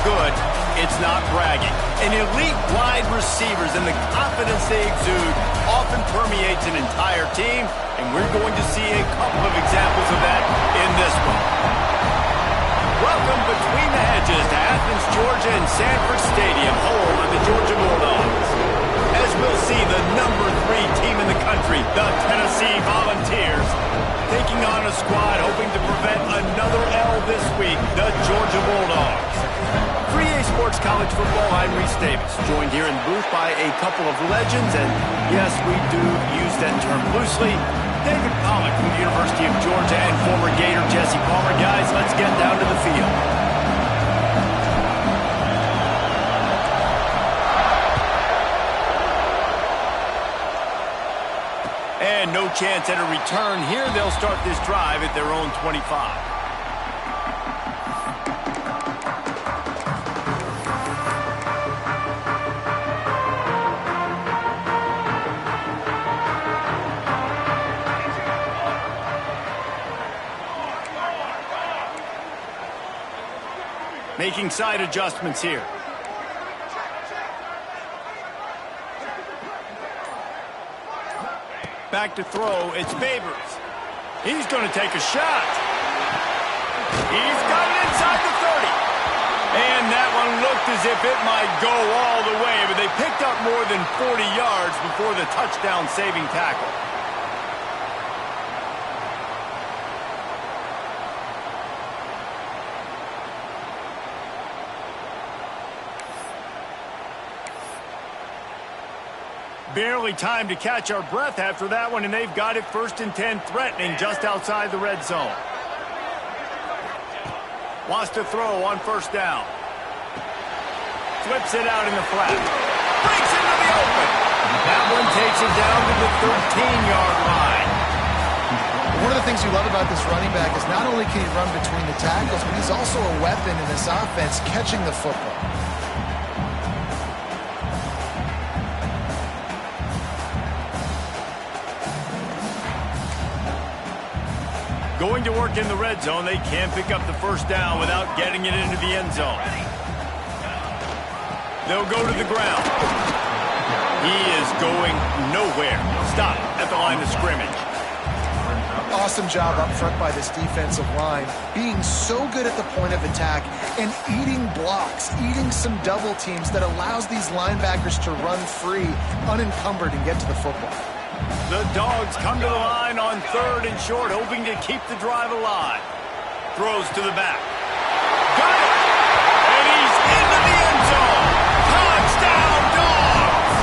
good, it's not bragging. And elite wide receivers and the confidence they exude often permeates an entire team, and we're going to see a couple of examples of that in this one. Welcome between the hedges to Athens, Georgia and Sanford Stadium, home of the Georgia Bulldogs. As we'll see the number 3 team in the country, the Tennessee Volunteers, taking on a squad hoping to prevent another L this week, the Georgia Bulldogs. 3A Sports College Football, I'm Reese Davis, joined here in the booth by a couple of legends, and yes, we do use that term loosely. David Pollack from the University of Georgia and former Gator Jesse Palmer. Guys, let's get down to the field. And no chance at a return here. They'll start this drive at their own 25. Making side adjustments here. Back to throw, it's Babers. He's going to take a shot. He's got it inside the 30. And that one looked as if it might go all the way, but they picked up more than 40 yards before the touchdown-saving tackle. Barely time to catch our breath after that one, and they've got it 1st and 10, threatening just outside the red zone. Wants to throw on 1st down. Flips it out in the flat. Breaks into the open. That one takes it down to the 13-yard line. One of the things you love about this running back is not only can he run between the tackles, but he's also a weapon in this offense catching the football. Going to work in the red zone, they can't pick up the 1st down without getting it into the end zone. They'll go to the ground. He is going nowhere. Stop at the line of scrimmage. Awesome job up front by this defensive line, being so good at the point of attack and eating blocks, eating some double teams that allows these linebackers to run free, unencumbered, and get to the football. The Dogs come to the line on 3rd and short, hoping to keep the drive alive. Throws to the back. Got it! And he's into the end zone! Touchdown, Dogs!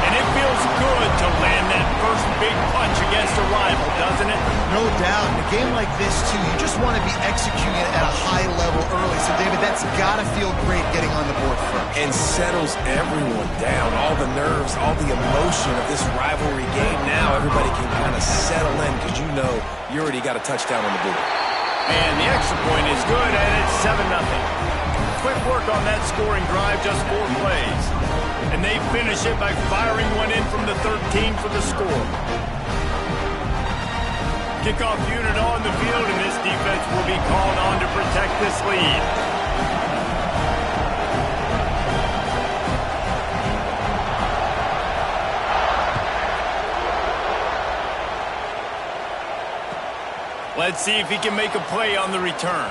And it feels good to land that first big punch against a rival, doesn't it? No doubt. In a game like this, too, you just want to be executing it at a high level early. So, David, that's got to feel great getting on the board first. And settles everyone down. All the nerves, all the emotion of this rivalry game. Now everybody can kind of settle in because you know you already got a touchdown on the board. And the extra point is good, and it's 7-0. Quick work on that scoring drive, just 4 plays. And they finish it by firing one in from the 13 for the score. Kickoff unit on the field, and this defense will be called on to protect this lead. Let's see if he can make a play on the return.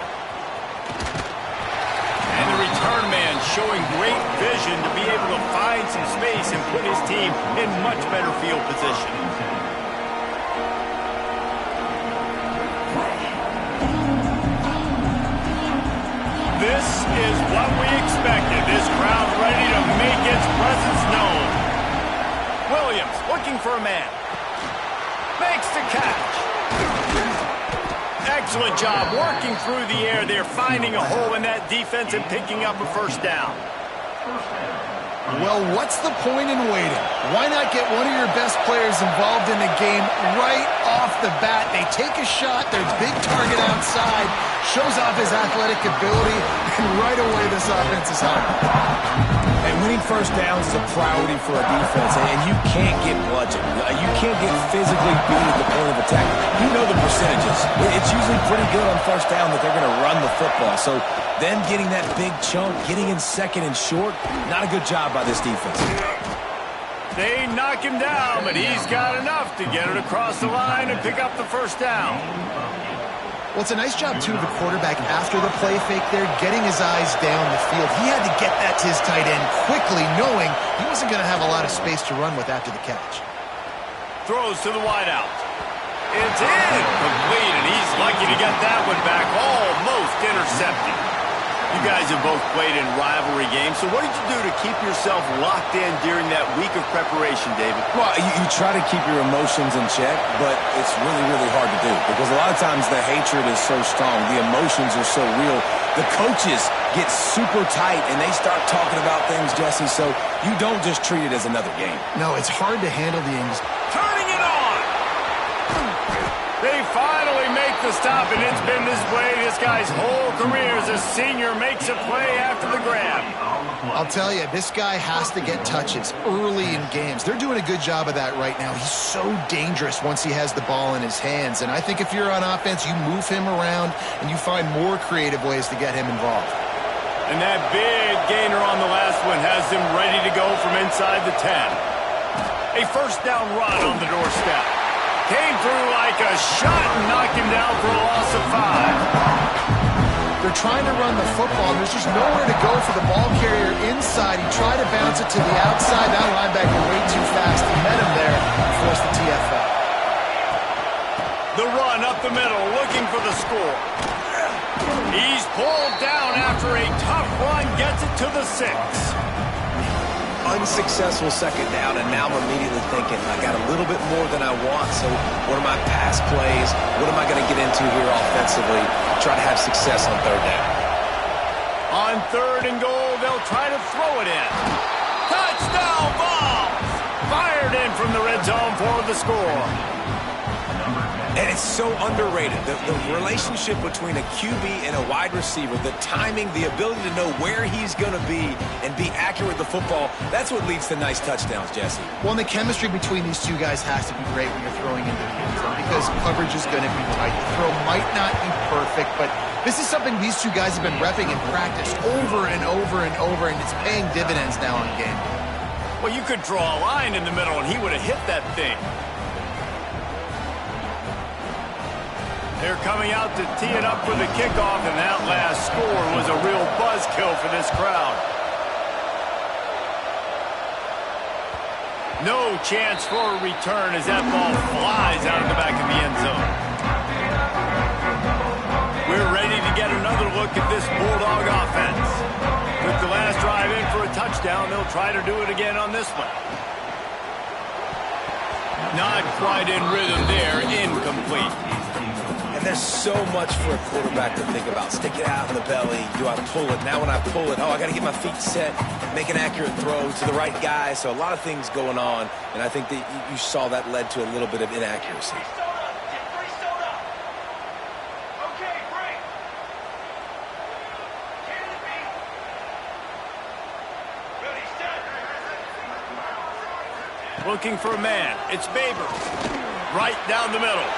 And the return man showing great vision to be able to find some space and put his team in much better field position. This is what we expected. This crowd ready to make its presence known. Williams looking for a man. Makes the catch. Excellent job working through the air there, finding a hole in that defense and picking up a 1st down. Well, what's the point in waiting? Why not get one of your best players involved in the game right off the bat? They take a shot, there's big target outside, shows off his athletic ability, and right away this offense is hot. And winning first downs is a priority for a defense, and you can't get bludgeoned. You can't get physically beat at the point of attack. You know the percentages. It's usually pretty good on first down that they're going to run the football. So then getting that big chunk, getting in second and short, not a good job by this defense. They knock him down, but he's got enough to get it across the line and pick up the first down. Well, it's a nice job, too, of the quarterback after the play fake there, getting his eyes down the field. He had to get that to his tight end quickly, knowing he wasn't going to have a lot of space to run with after the catch. Throws to the wideout. It's incomplete, and he's lucky to get that one back, almost intercepted. You guys have both played in rivalry games, so what did you do to keep yourself locked in during that week of preparation, David? Well, you try to keep your emotions in check, but it's really, really hard to do because a lot of times the hatred is so strong, the emotions are so real. The coaches get super tight, and they start talking about things, Jesse, so you don't just treat it as another game. No, it's hard to handle the anxiety. Turning it on! They finally make the stop, and it's been this way this guy's whole career as a senior makes a play after the grab. I'll tell you, this guy has to get touches early in games. They're doing a good job of that right now. He's so dangerous once he has the ball in his hands, and I think if you're on offense, you move him around, and you find more creative ways to get him involved. And that big gainer on the last one has him ready to go from inside the 10. A first down run on the doorstep. Came through like a shot and knocked him down for a loss of 5. They're trying to run the football, and there's just nowhere to go for the ball carrier inside. He tried to bounce it to the outside. That linebacker way too fast. He met him there and forced the TFL. The run up the middle, looking for the score. He's pulled down after a tough run, gets it to the 6. Unsuccessful second down, and now I'm immediately thinking, I got a little bit more than I want, so what are my pass plays? What am I going to get into here offensively? Try to have success on third down. On 3rd and goal, they'll try to throw it in. Touchdown ball! Fired in from the red zone for the score. And it's so underrated. The relationship between a QB and a wide receiver, the timing, the ability to know where he's going to be and be accurate with the football, that's what leads to nice touchdowns, Jesse. Well, and the chemistry between these two guys has to be great when you're throwing into the end zone because coverage is going to be tight. The throw might not be perfect, but this is something these two guys have been repping in practice over and over and over, and it's paying dividends now in game. Well, you could draw a line in the middle, and he would have hit that thing. They're coming out to tee it up for the kickoff, and that last score was a real buzzkill for this crowd. No chance for a return as that ball flies out of the back of the end zone. We're ready to get another look at this Bulldog offense. Took the last drive in for a touchdown. They'll try to do it again on this one. Not quite in rhythm there, incomplete. And there's so much for a quarterback to think about. Stick it out in the belly. Do I pull it? Now when I pull it, I got to get my feet set, make an accurate throw to the right guy. So a lot of things going on, and I think that you saw that led to a little bit of inaccuracy. Looking for a man. It's Baber. Right down the middle.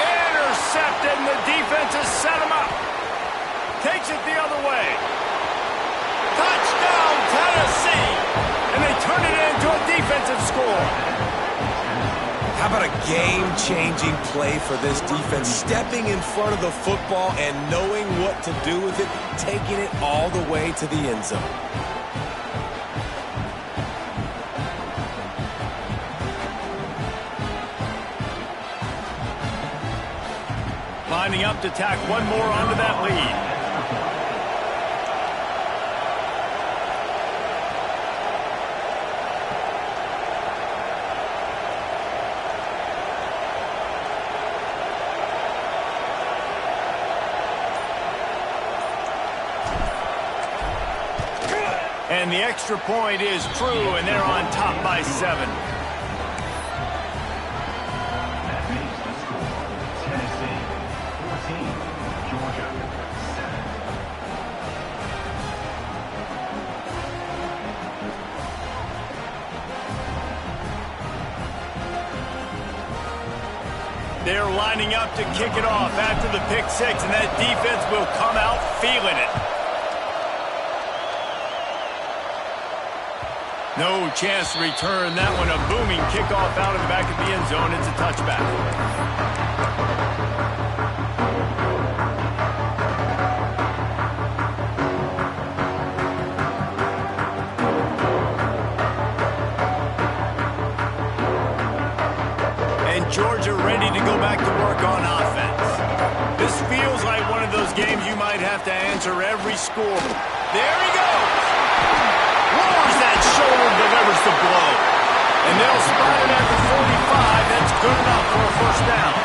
Intercepted, and the defense has set him up. Takes it the other way. Touchdown, Tennessee! And they turn it into a defensive score. How about a game-changing play for this defense? Stepping in front of the football and knowing what to do with it, taking it all the way to the end zone. Lining up to tack one more onto that lead. And the extra point is true, and they're on top by 7. That makes the score Tennessee 14, Georgia 7. They're lining up to kick it off after the pick 6, and that defense will come out feeling it. No chance to return that one. A booming kickoff out of the back of the end zone. It's a touchback. And Georgia ready to go back to work on offense. This feels like one of those games you might have to answer every score. There he goes. Lowers that shoulder, delivers the blow. And they'll spot it at the 45. That's good enough for a first down.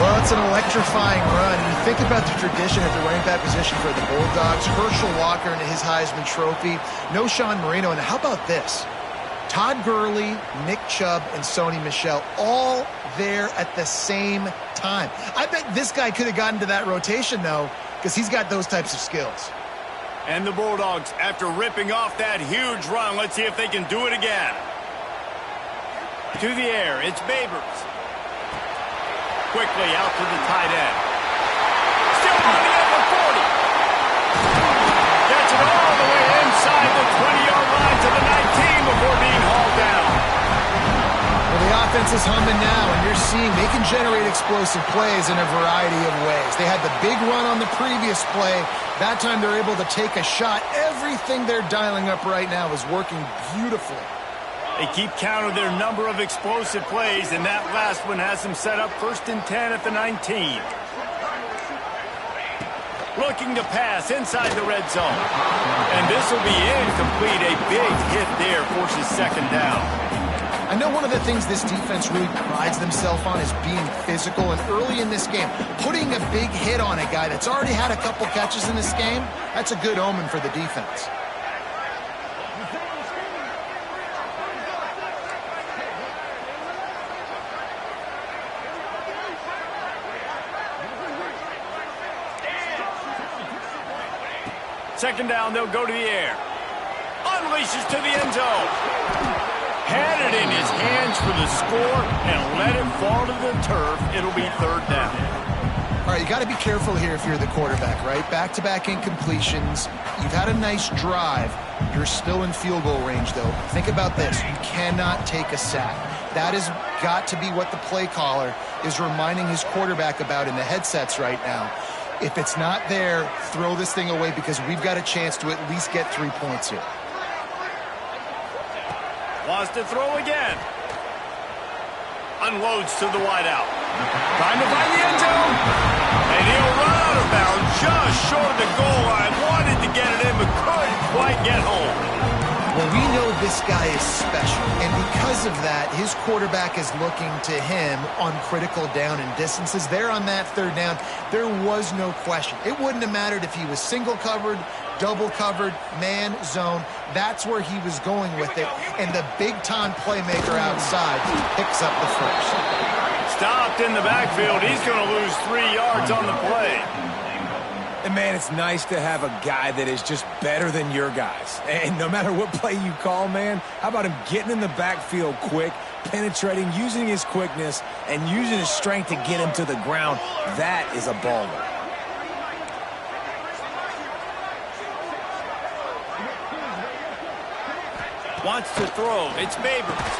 Well, it's an electrifying run. And you think about the tradition at the running back position for the Bulldogs. Herschel Walker and his Heisman Trophy. No Sean Marino. And how about this? Todd Gurley, Nick Chubb, and Sony Michel all there at the same time. I bet this guy could have gotten to that rotation, though, because he's got those types of skills. And the Bulldogs, after ripping off that huge run, let's see if they can do it again. To the air, it's Babers. Quickly out to the tight end. Still running at the 40. Gets it all the way inside the 20-yard line to the 19 before being hauled down. Well, the offense is humming now, and you're seeing they can generate explosive plays in a variety of ways. They had the big run on the previous play. That time they're able to take a shot. Everything they're dialing up right now is working beautifully. They keep count of their number of explosive plays, and that last one has them set up 1st and 10 at the 19. Looking to pass inside the red zone. And this will be incomplete. A big hit there forces 2nd down. I know one of the things this defense really prides themselves on is being physical, and early in this game, putting a big hit on a guy that's already had a couple catches in this game, that's a good omen for the defense. Second down, they'll go to the air. Unleashes to the end zone. Had it in his hands for the score and let it fall to the turf. It'll be 3rd down. All right, you got to be careful here if you're the quarterback, right? Back-to-back incompletions. You've had a nice drive. You're still in field goal range, though. Think about this. You cannot take a sack. That has got to be what the play caller is reminding his quarterback about in the headsets right now. If it's not there, throw this thing away because we've got a chance to at least get 3 points here. Wants to throw again. Unloads to the wideout. Trying to find the end zone. And he'll run out of bounds just short of the goal line. Wanted to get it in, but couldn't quite get home. Well, we know this guy is special, and because of that, his quarterback is looking to him on critical down and distances. There on that 3rd down, there was no question. It wouldn't have mattered if he was single covered, double covered, man, zone. That's where he was going with it, and the big-time playmaker outside picks up the first. Stopped in the backfield. He's going to lose 3 yards on the play. And, man, it's nice to have a guy that is just better than your guys. And no matter what play you call, man, how about him getting in the backfield quick, penetrating, using his quickness, and using his strength to get him to the ground? That is a baller. Wants to throw. It's Babers.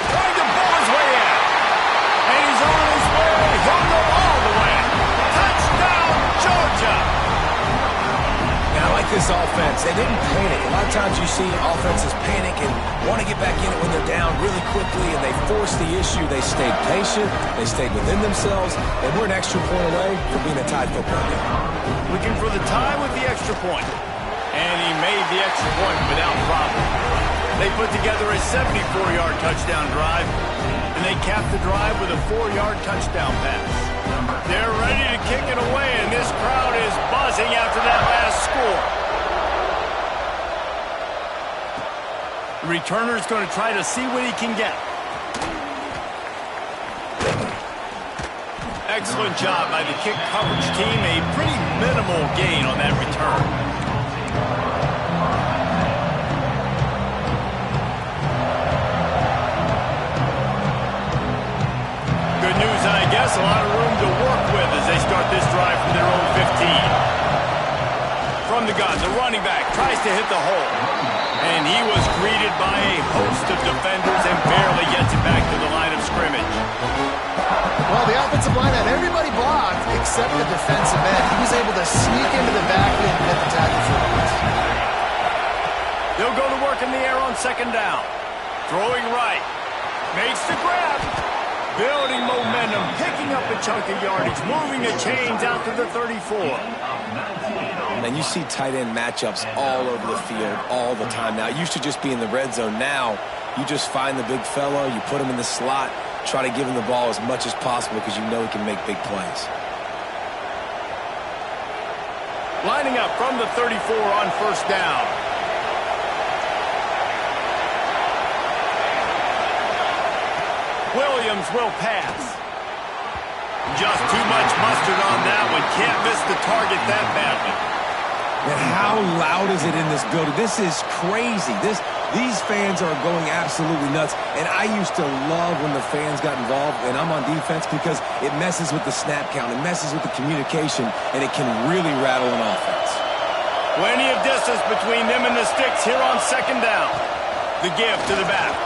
Trying to pull his way out. And he's on his way. He'll go all the way. Touchdown, Georgia. Now, I like this offense. They didn't panic. A lot of times you see offenses panic and want to get back in it when they're down really quickly, and they force the issue. They stayed patient. They stayed within themselves, and we're an extra point away from being a tied football game. Looking for the tie with the extra point. And he made the extra point without problem. They put together a 74-yard touchdown drive, and they capped the drive with a 4-yard touchdown pass. They're ready to kick it away, and this crowd is buzzing after that last score. The returner is going to try to see what he can get. Excellent job by the kick coverage team. A pretty minimal gain on that return. Good news, I guess. A lot of room to work with as they start this drive from their own 15. From the gun, the running back tries to hit the hole. And he was greeted by a host of defenders and barely gets it back to the line of scrimmage. Well, the offensive line had everybody blocked except the defensive end. He was able to sneak into the backfield and get the tackle for once. They'll go to work in the air on second down. Throwing right. Makes the grab. Building momentum, picking up a chunk of yardage, moving the chains out to the 34. And you see tight end matchups all over the field all the time. Now, it used to just be in the red zone. Now, you just find the big fellow, you put him in the slot, try to give him the ball as much as possible because you know he can make big plays. Lining up from the 34 on first down. Williams will pass. Just too much mustard on that one. Can't miss the target that badly. And how loud is it in this building? This is crazy. These fans are going absolutely nuts. And I used to love when the fans got involved, and I'm on defense, because it messes with the snap count. It messes with the communication, and it can really rattle an offense. Plenty of distance between them and the sticks here on second down. The give to the back.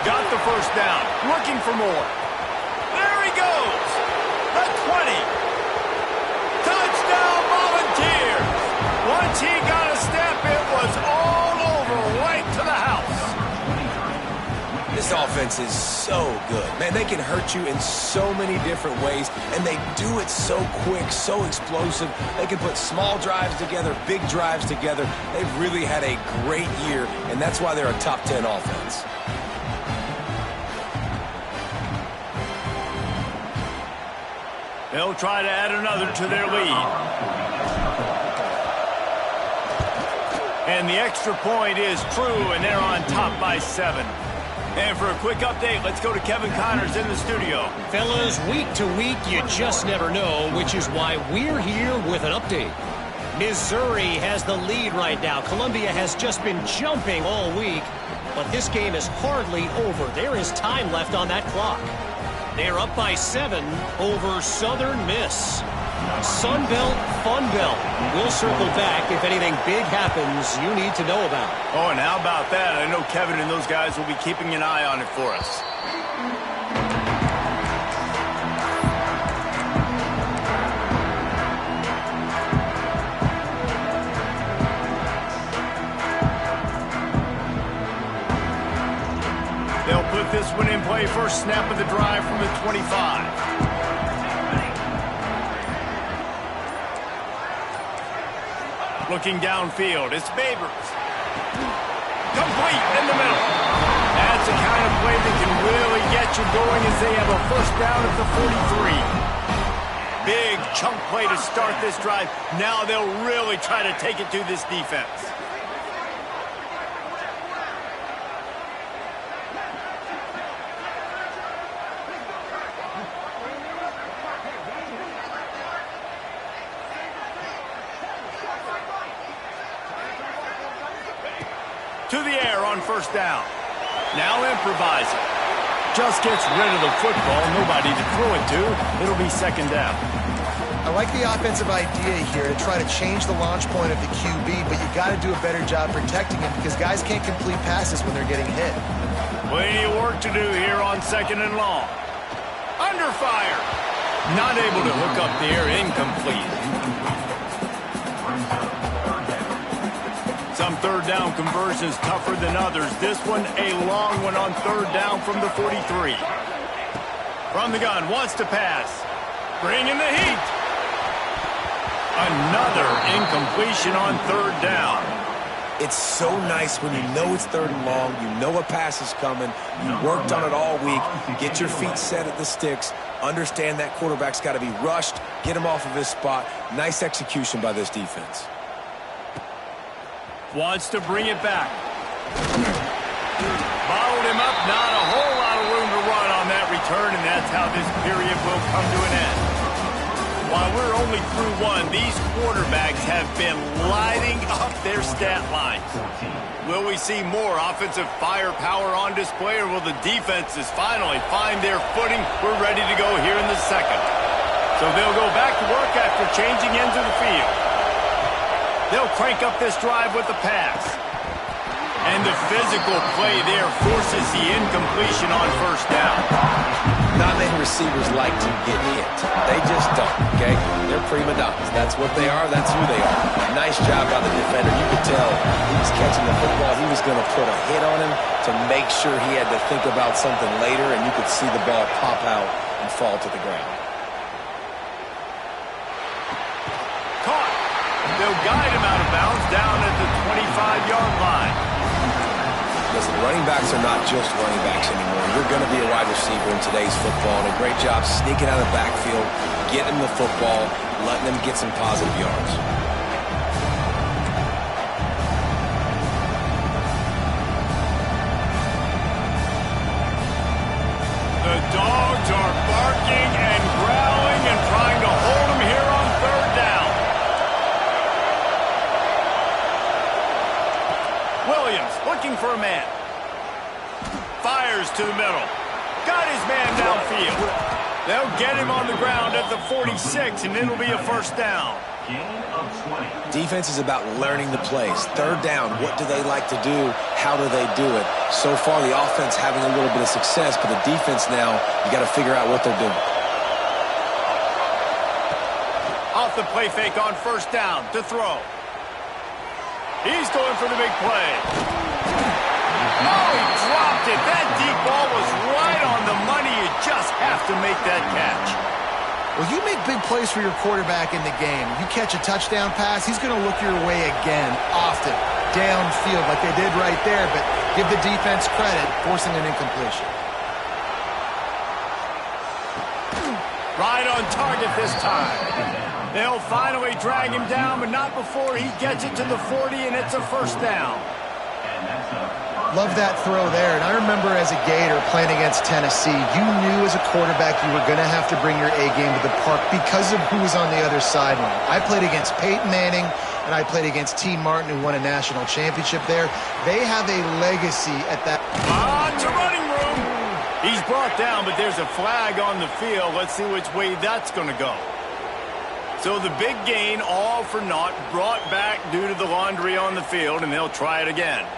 Got the first down. Looking for more. There he goes. The 20. Touchdown Volunteers. Once he got a step, it was all over, right to the house. This offense is so good. Man, they can hurt you in so many different ways, and they do it so quick, so explosive. They can put small drives together, big drives together. They've really had a great year, and that's why they're a top 10 offense. They'll try to add another to their lead. And the extra point is true, and they're on top by 7. And for a quick update, let's go to Kevin Connors in the studio. Fellas, week to week, you just never know, which is why we're here with an update. Missouri has the lead right now. Columbia has just been jumping all week, but this game is hardly over. There is time left on that clock. They're up by 7 over Southern Miss. Sun Belt, Fun Belt. We'll circle back if anything big happens you need to know about. Oh, and how about that? I know Kevin and those guys will be keeping an eye on it for us. They'll put this one in play. First snap of the drive from the 25. Looking downfield, it's Babers. Complete in the middle. That's the kind of play that can really get you going as they have a first down at the 43. Big chunk play to start this drive. Now they'll really try to take it to this defense. To the air on first down. Now improvising. Just gets rid of the football. Nobody to throw it to. It'll be second down. I like the offensive idea here to try to change the launch point of the QB, but you got to do a better job protecting him because guys can't complete passes when they're getting hit. Plenty of work to do here on second and long. Under fire. Not able to hook up there. Incomplete. Some third down conversions tougher than others. This one a long one on third down from the 43. From the gun, wants to pass. Bring in the heat. Another incompletion on third down. It's so nice when you know it's third and long, you know a pass is coming, you worked on it all week, get your feet set at the sticks, understand that quarterback's got to be rushed, get him off of his spot. Nice execution by this defense. Wants to bring it back. how this period will come to an end. While we're only through one, these quarterbacks have been lighting up their stat lines. Will we see more offensive firepower on display, or will the defenses finally find their footing? We're ready to go here in the second. So they'll go back to work after changing ends of the field. They'll crank up this drive with the pass. And the physical play there forces the incompletion on first down. Not many receivers like to get hit. They just don't, okay? They're prima donnas. That's what they are. That's who they are. Nice job by the defender. You could tell he was catching the football. He was going to put a hit on him to make sure he had to think about something later, and you could see the ball pop out and fall to the ground. Caught. They'll guide him out of bounds down at the 25-yard line. Listen, running backs are not just running backs anymore. You're going to be a wide receiver in today's football, and a great job sneaking out of the backfield, getting the football, letting them get some positive yards. The dogs are barking and growling and trying to hold him here on third down. Williams looking for a man. Fires to the middle. Got his man downfield. They'll get him on the ground at the 46, and it'll be a first down. Gain of 20. Defense is about learning the plays. Third down, what do they like to do? How do they do it? So far, the offense having a little bit of success, but the defense now, you got to figure out what they're doing. Off the play fake on first down to throw. He's going for the big play. Oh, he dropped it. That deep ball was right on the money. You just have to make that catch. Well, you make big plays for your quarterback in the game. You catch a touchdown pass, he's going to look your way again, often, downfield like they did right there, but give the defense credit, forcing an incompletion. Right on target this time. They'll finally drag him down, but not before he gets it to the 40, and it's a first down. Love that throw there. And I remember as a Gator playing against Tennessee, you knew as a quarterback you were going to have to bring your A game to the park because of who was on the other sideline. I played against Peyton Manning, and I played against T. Martin, who won a national championship there. They have a legacy at that. To running room. He's brought down, but there's a flag on the field. Let's see which way that's going to go. So the big gain, all for naught, brought back due to the laundry on the field, and they'll try it again.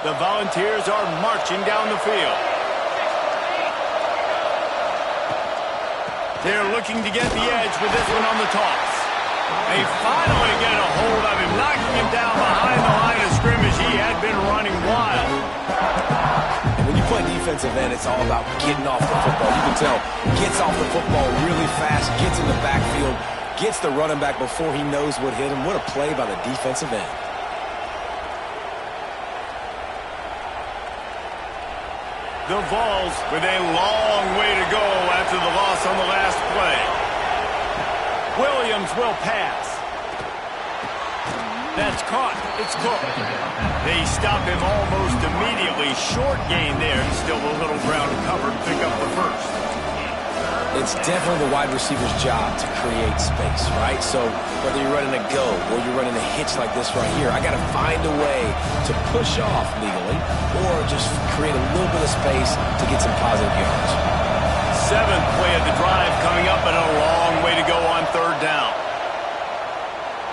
The Volunteers are marching down the field. They're looking to get the edge with this one on the toss. They finally get a hold of him, knocking him down behind the line of scrimmage. He had been running wild. And when you play defensive end, it's all about getting off the football. You can tell, gets off the football really fast, gets in the backfield, gets the running back before he knows what hit him. What a play by the defensive end. The Vols with a long way to go after the loss on the last play. Williams will pass. That's caught. It's Cook. They stop him almost immediately. Short gain there. Still a little ground to cover. Pick up the first. It's definitely the wide receiver's job to create space, right? So whether you're running a go or you're running a hitch like this right here, I got to find a way to push off legally or just create a little bit of space to get some positive yards. Seventh play of the drive coming up, and a long way to go on third down.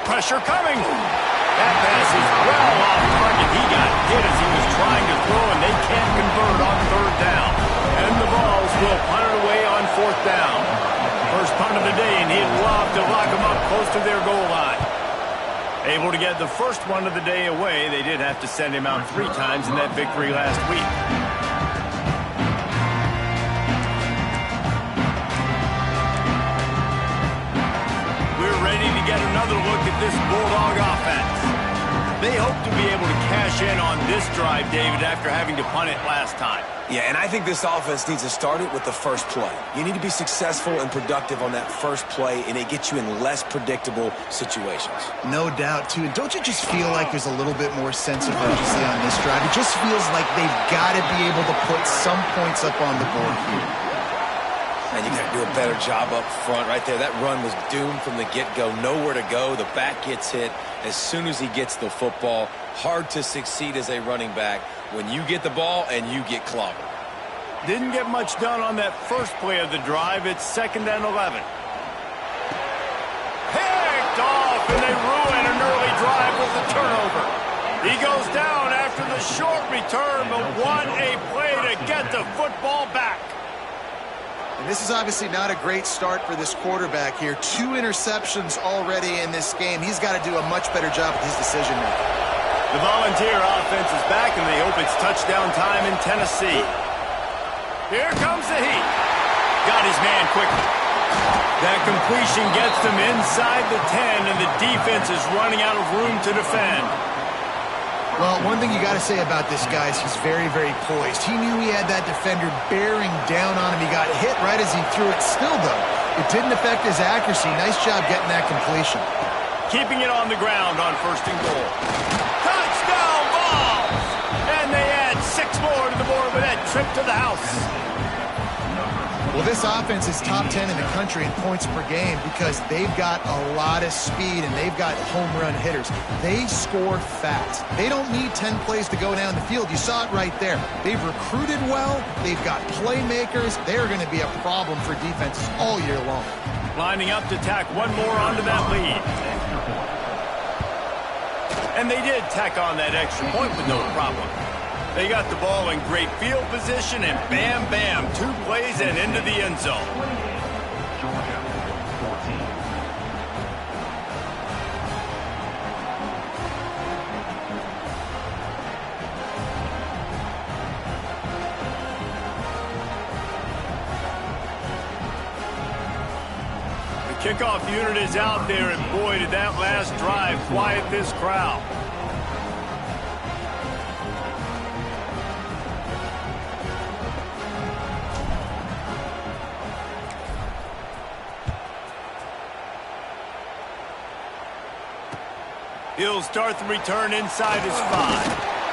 Pressure coming. That pass is well off target. He got hit as he was trying to throw, and they can't convert on third down. And the Vols will punt it away on fourth down. First punt of the day, and he'd love to lock them up close to their goal line. Able to get the first one of the day away. They did have to send him out 3 times in that victory last week. We're ready to get get another look at this Bulldog offense. They hope to be able to cash in on this drive, David, after having to punt it last time. Yeah, and I think this offense needs to start it with the first play. You need to be successful and productive on that first play, and it gets you in less predictable situations. No doubt, too. And don't you just feel like there's a little bit more sense of urgency on this drive? It just feels like they've got to be able to put some points up on the board here. And you got to do a better job up front right there. That run was doomed from the get-go. Nowhere to go. The back gets hit as soon as he gets the football. Hard to succeed as a running back when you get the ball and you get clobbered. Didn't get much done on that first play of the drive. It's 2nd and 11. Picked off, and they ruin an early drive with the turnover. He goes down after the short return, but what a play to get the football back. And this is obviously not a great start for this quarterback here. 2 interceptions already in this game. He's got to do a much better job with his decision-making. The Volunteer offense is back, and they hope it's touchdown time in Tennessee. Here comes the heat. Got his man quickly. That completion gets them inside the 10, and the defense is running out of room to defend. Well, one thing you got to say about this guy is he's very, very poised. He knew he had that defender bearing down on him. He got hit right as he threw it. Still, though, it didn't affect his accuracy. Nice job getting that completion. Keeping it on the ground on 1st and goal. Touchdown balls! And they add 6 more to the board with that trip to the house. Well, this offense is top 10 in the country in points per game because they've got a lot of speed and they've got home run hitters. They score fast. They don't need 10 plays to go down the field. You saw it right there. They've recruited well. They've got playmakers. They're going to be a problem for defenses all year long. Lining up to tack one more onto that lead. And they did tack on that extra point with no problem. They got the ball in great field position, and bam, bam, 2 plays and into the end zone. Georgia, 14. The kickoff unit is out there, and boy, did that last drive quiet this crowd. He'll start the return inside his 5.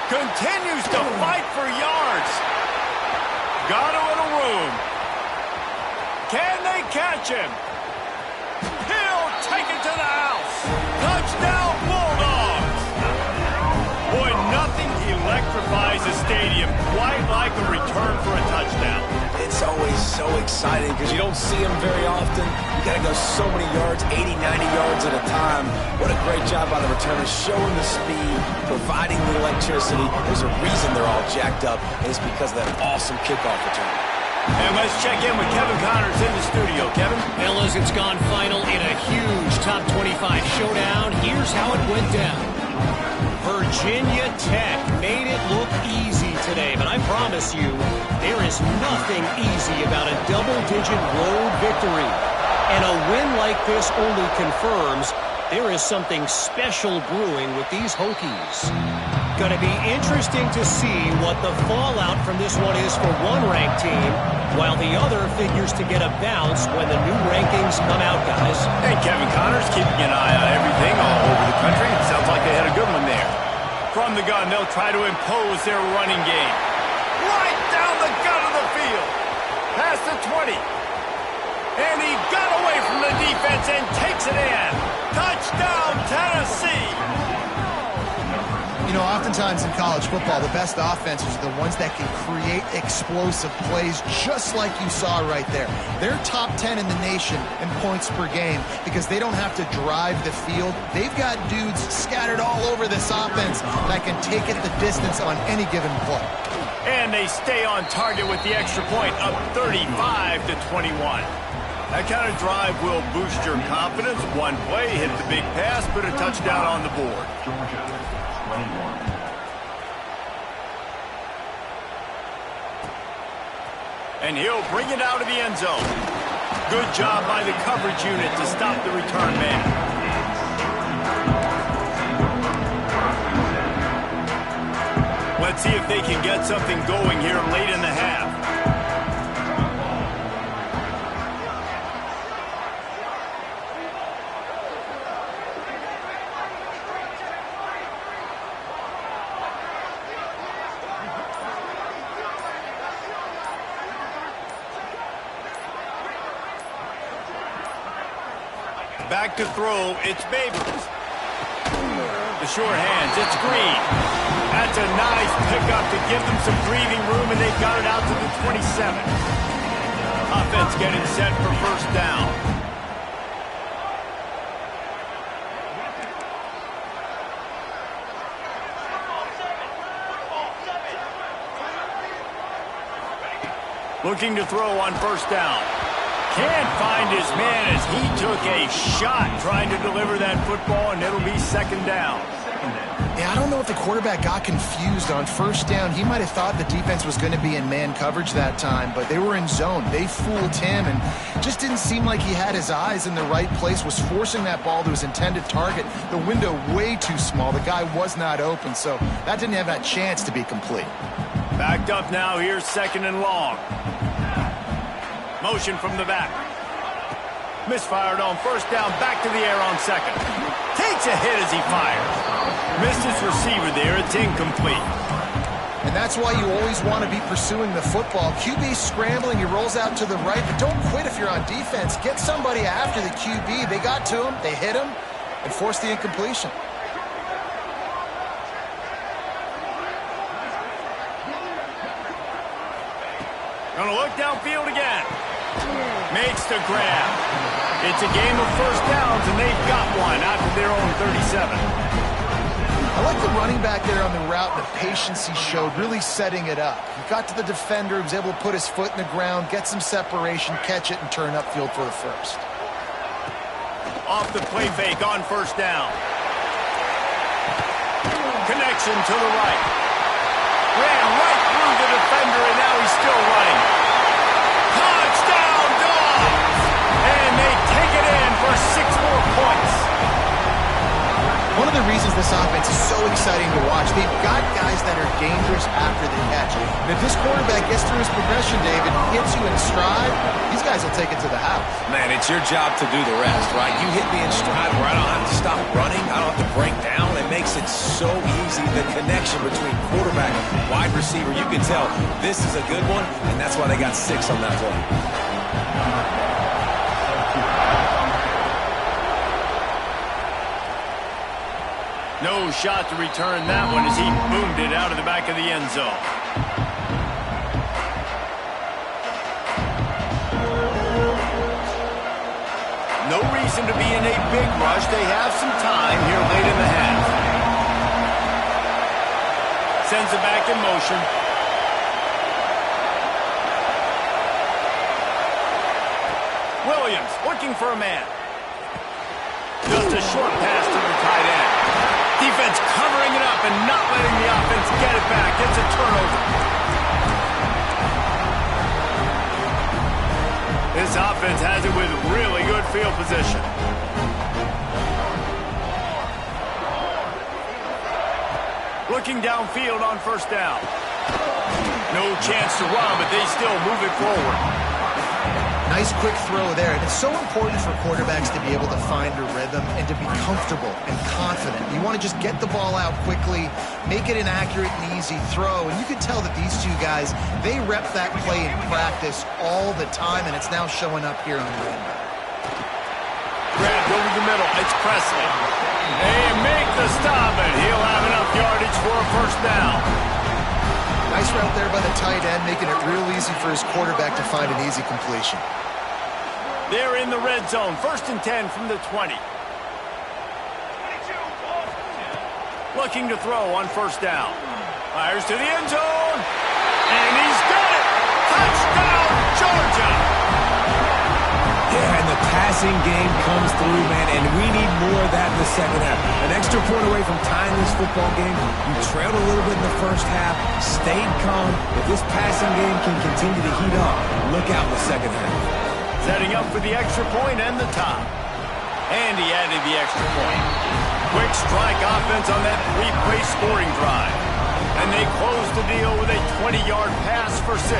Continues to fight for yards. Got a little room. Can they catch him? He'll take it to the house. Touchdown, Bulldogs. Boy, nothing electrifies a stadium quite like a return for a touchdown. It's always so exciting because you don't see them very often. You got to go so many yards, 80, 90 yards at a time. What a great job by the returners, showing the speed, providing the electricity. There's a reason they're all jacked up, and it's because of that awesome kickoff return. And let's check in with Kevin Connors in the studio. Kevin? Fellas, it's gone final in a huge top 25 showdown. Here's how it went down. Virginia Tech made it look easy today, but I promise you, there is nothing easy about a double-digit road victory. And a win like this only confirms there is something special brewing with these Hokies. Going to be interesting to see what the fallout from this one is for one ranked team, while the other figures to get a bounce when the new rankings come out, guys. Hey, Kevin Connors keeping an eye on everything all over the country. It sounds like they had a good one there. From the gun, they'll try to impose their running game. Right down the gut of the field. Past the 20. And he got away from the defense and takes it in. Touchdown, Tennessee. You know, oftentimes in college football, the best offenses are the ones that can create explosive plays just like you saw right there. They're top 10 in the nation in points per game because they don't have to drive the field. They've got dudes scattered all over this offense that can take it the distance on any given play. And they stay on target with the extra point, up 35-21. That kind of drive will boost your confidence. One play, hit the big pass, put a touchdown on the board. Georgia, 21. And he'll bring it out of the end zone. Good job by the coverage unit to stop the return man. to get something going here late in the half. Back to throw, it's Babers. The short hands, it's Green. That's a nice pickup to give them some breathing room, and they've got it out to the 27. Offense getting set for first down. Looking to throw on first down. Can't find his man as he took a shot trying to deliver that football, and it'll be second down. Yeah, I don't know if the quarterback got confused on first down. He might have thought the defense was going to be in man coverage that time, but they were in zone. They fooled him and just didn't seem like he had his eyes in the right place, was forcing that ball to his intended target. The window way too small. The guy was not open, so that didn't have that chance to be complete. Backed up now, here's second and long. Motion from the back. Misfired on first down, back to the air on second. Takes a hit as he fires. Missed his receiver there, it's incomplete. And that's why you always want to be pursuing the football. QB scrambling, he rolls out to the right, but don't quit if you're on defense. Get somebody after the QB. They got to him, they hit him, and forced the incompletion. Gonna look downfield again. Makes the grab. It's a game of first downs, and they've got one out to their own 37. I like the running back there on the route, the patience he showed, really setting it up. He got to the defender, he was able to put his foot in the ground, get some separation, catch it, and turn upfield for the first. Off the play fake on first down. Connection to the right. Ran right through the defender, and now he's still running. Touchdown, Dogs! And they take it in for 6 more points. One of the reasons this offense is so exciting to watch, they've got guys that are dangerous after the catch. And if this quarterback gets through his progression, David, hits you in stride, these guys will take it to the house. Man, it's your job to do the rest, right? You hit me in stride where I don't have to stop running. I don't have to break down. It makes it so easy. The connection between quarterback and wide receiver, you can tell this is a good one, and that's why they got 6 on that play. No shot to return that one as he boomed it out of the back of the end zone. No reason to be in a big rush. They have some time here late in the half. Sends it back in motion. Williams looking for a man. Just a short pass to the tight end. Defense covering it up and not letting the offense get it back. It's a turnover. This offense has it with really good field position. Looking downfield on first down. No chance to run, but they still move it forward. Nice quick throw there. And it's so important for quarterbacks to be able to find a rhythm and to be comfortable and confident. You want to just get the ball out quickly, make it an accurate and easy throw. And you can tell that these two guys, they rep that play in practice all the time, and it's now showing up here on the end. Grabbed over the middle. It's Presley. They make the stop, and he'll have enough yardage for a first down. Nice route there by the tight end, making it real easy for his quarterback to find an easy completion. They're in the red zone. 1st and 10 from the 20. Looking to throw on first down. Fires to the end zone. And he's got it. Touchdown, Georgia. Yeah, and the passing game comes through, man, and we need more of that in the second half. An extra point away from tying this football game. You trailed a little bit in the first half, stayed calm. If this passing game can continue to heat up, look out in the second half. Setting up for the extra point and the top. And he added the extra point. Quick strike offense on that 3-play scoring drive. And they close the deal with a 20-yard pass for 6.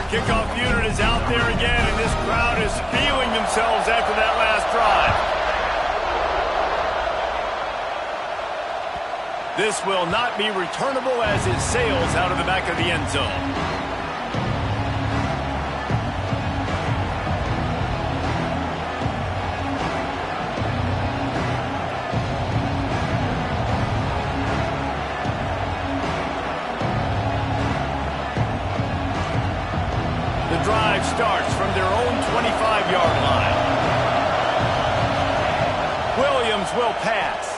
Kickoff unit is out there again, and this crowd is feeling themselves after that last drive. This will not be returnable as it sails out of the back of the end zone. The drive starts from their own 25-yard line. Williams will pass.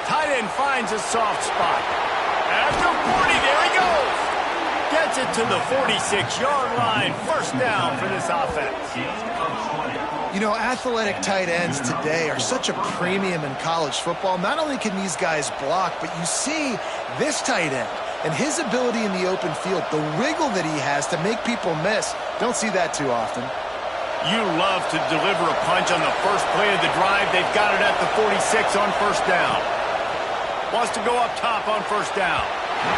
Tight end finds a soft spot. After 40, there he goes. Gets it to the 46-yard line. First down for this offense. You know, athletic tight ends today are such a premium in college football. Not only can these guys block, but you see this tight end and his ability in the open field, the wiggle that he has to make people miss. Don't see that too often. You love to deliver a punch on the first play of the drive. They've got it at the 46 on first down. Wants to go up top on first down.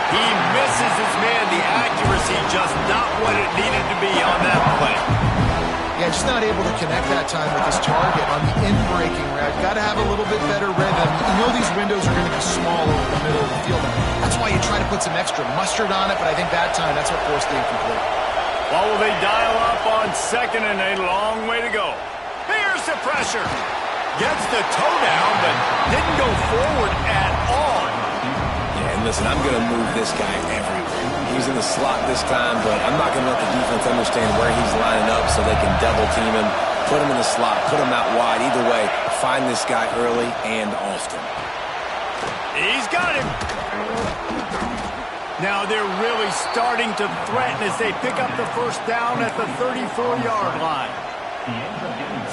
He misses his man. The accuracy just not what it needed to be on that play. Yeah, just not able to connect that time with his target on the in-breaking route. Got to have a little bit better rhythm. You know these windows are going to be small over the middle of the field. That's why you try to put some extra mustard on it, but I think that time that's what forced the incomplete. Well, will they dial up on second and a long way to go? Here's the pressure. Gets the toe down, but didn't go forward at all. Yeah, and listen, I'm going to move this guy everywhere. He's in the slot this time, but I'm not going to let the defense understand where he's lining up so they can double team him, put him in the slot, put him out wide. Either way, find this guy early and often. He's got him. Now they're really starting to threaten as they pick up the first down at the 34-yard line.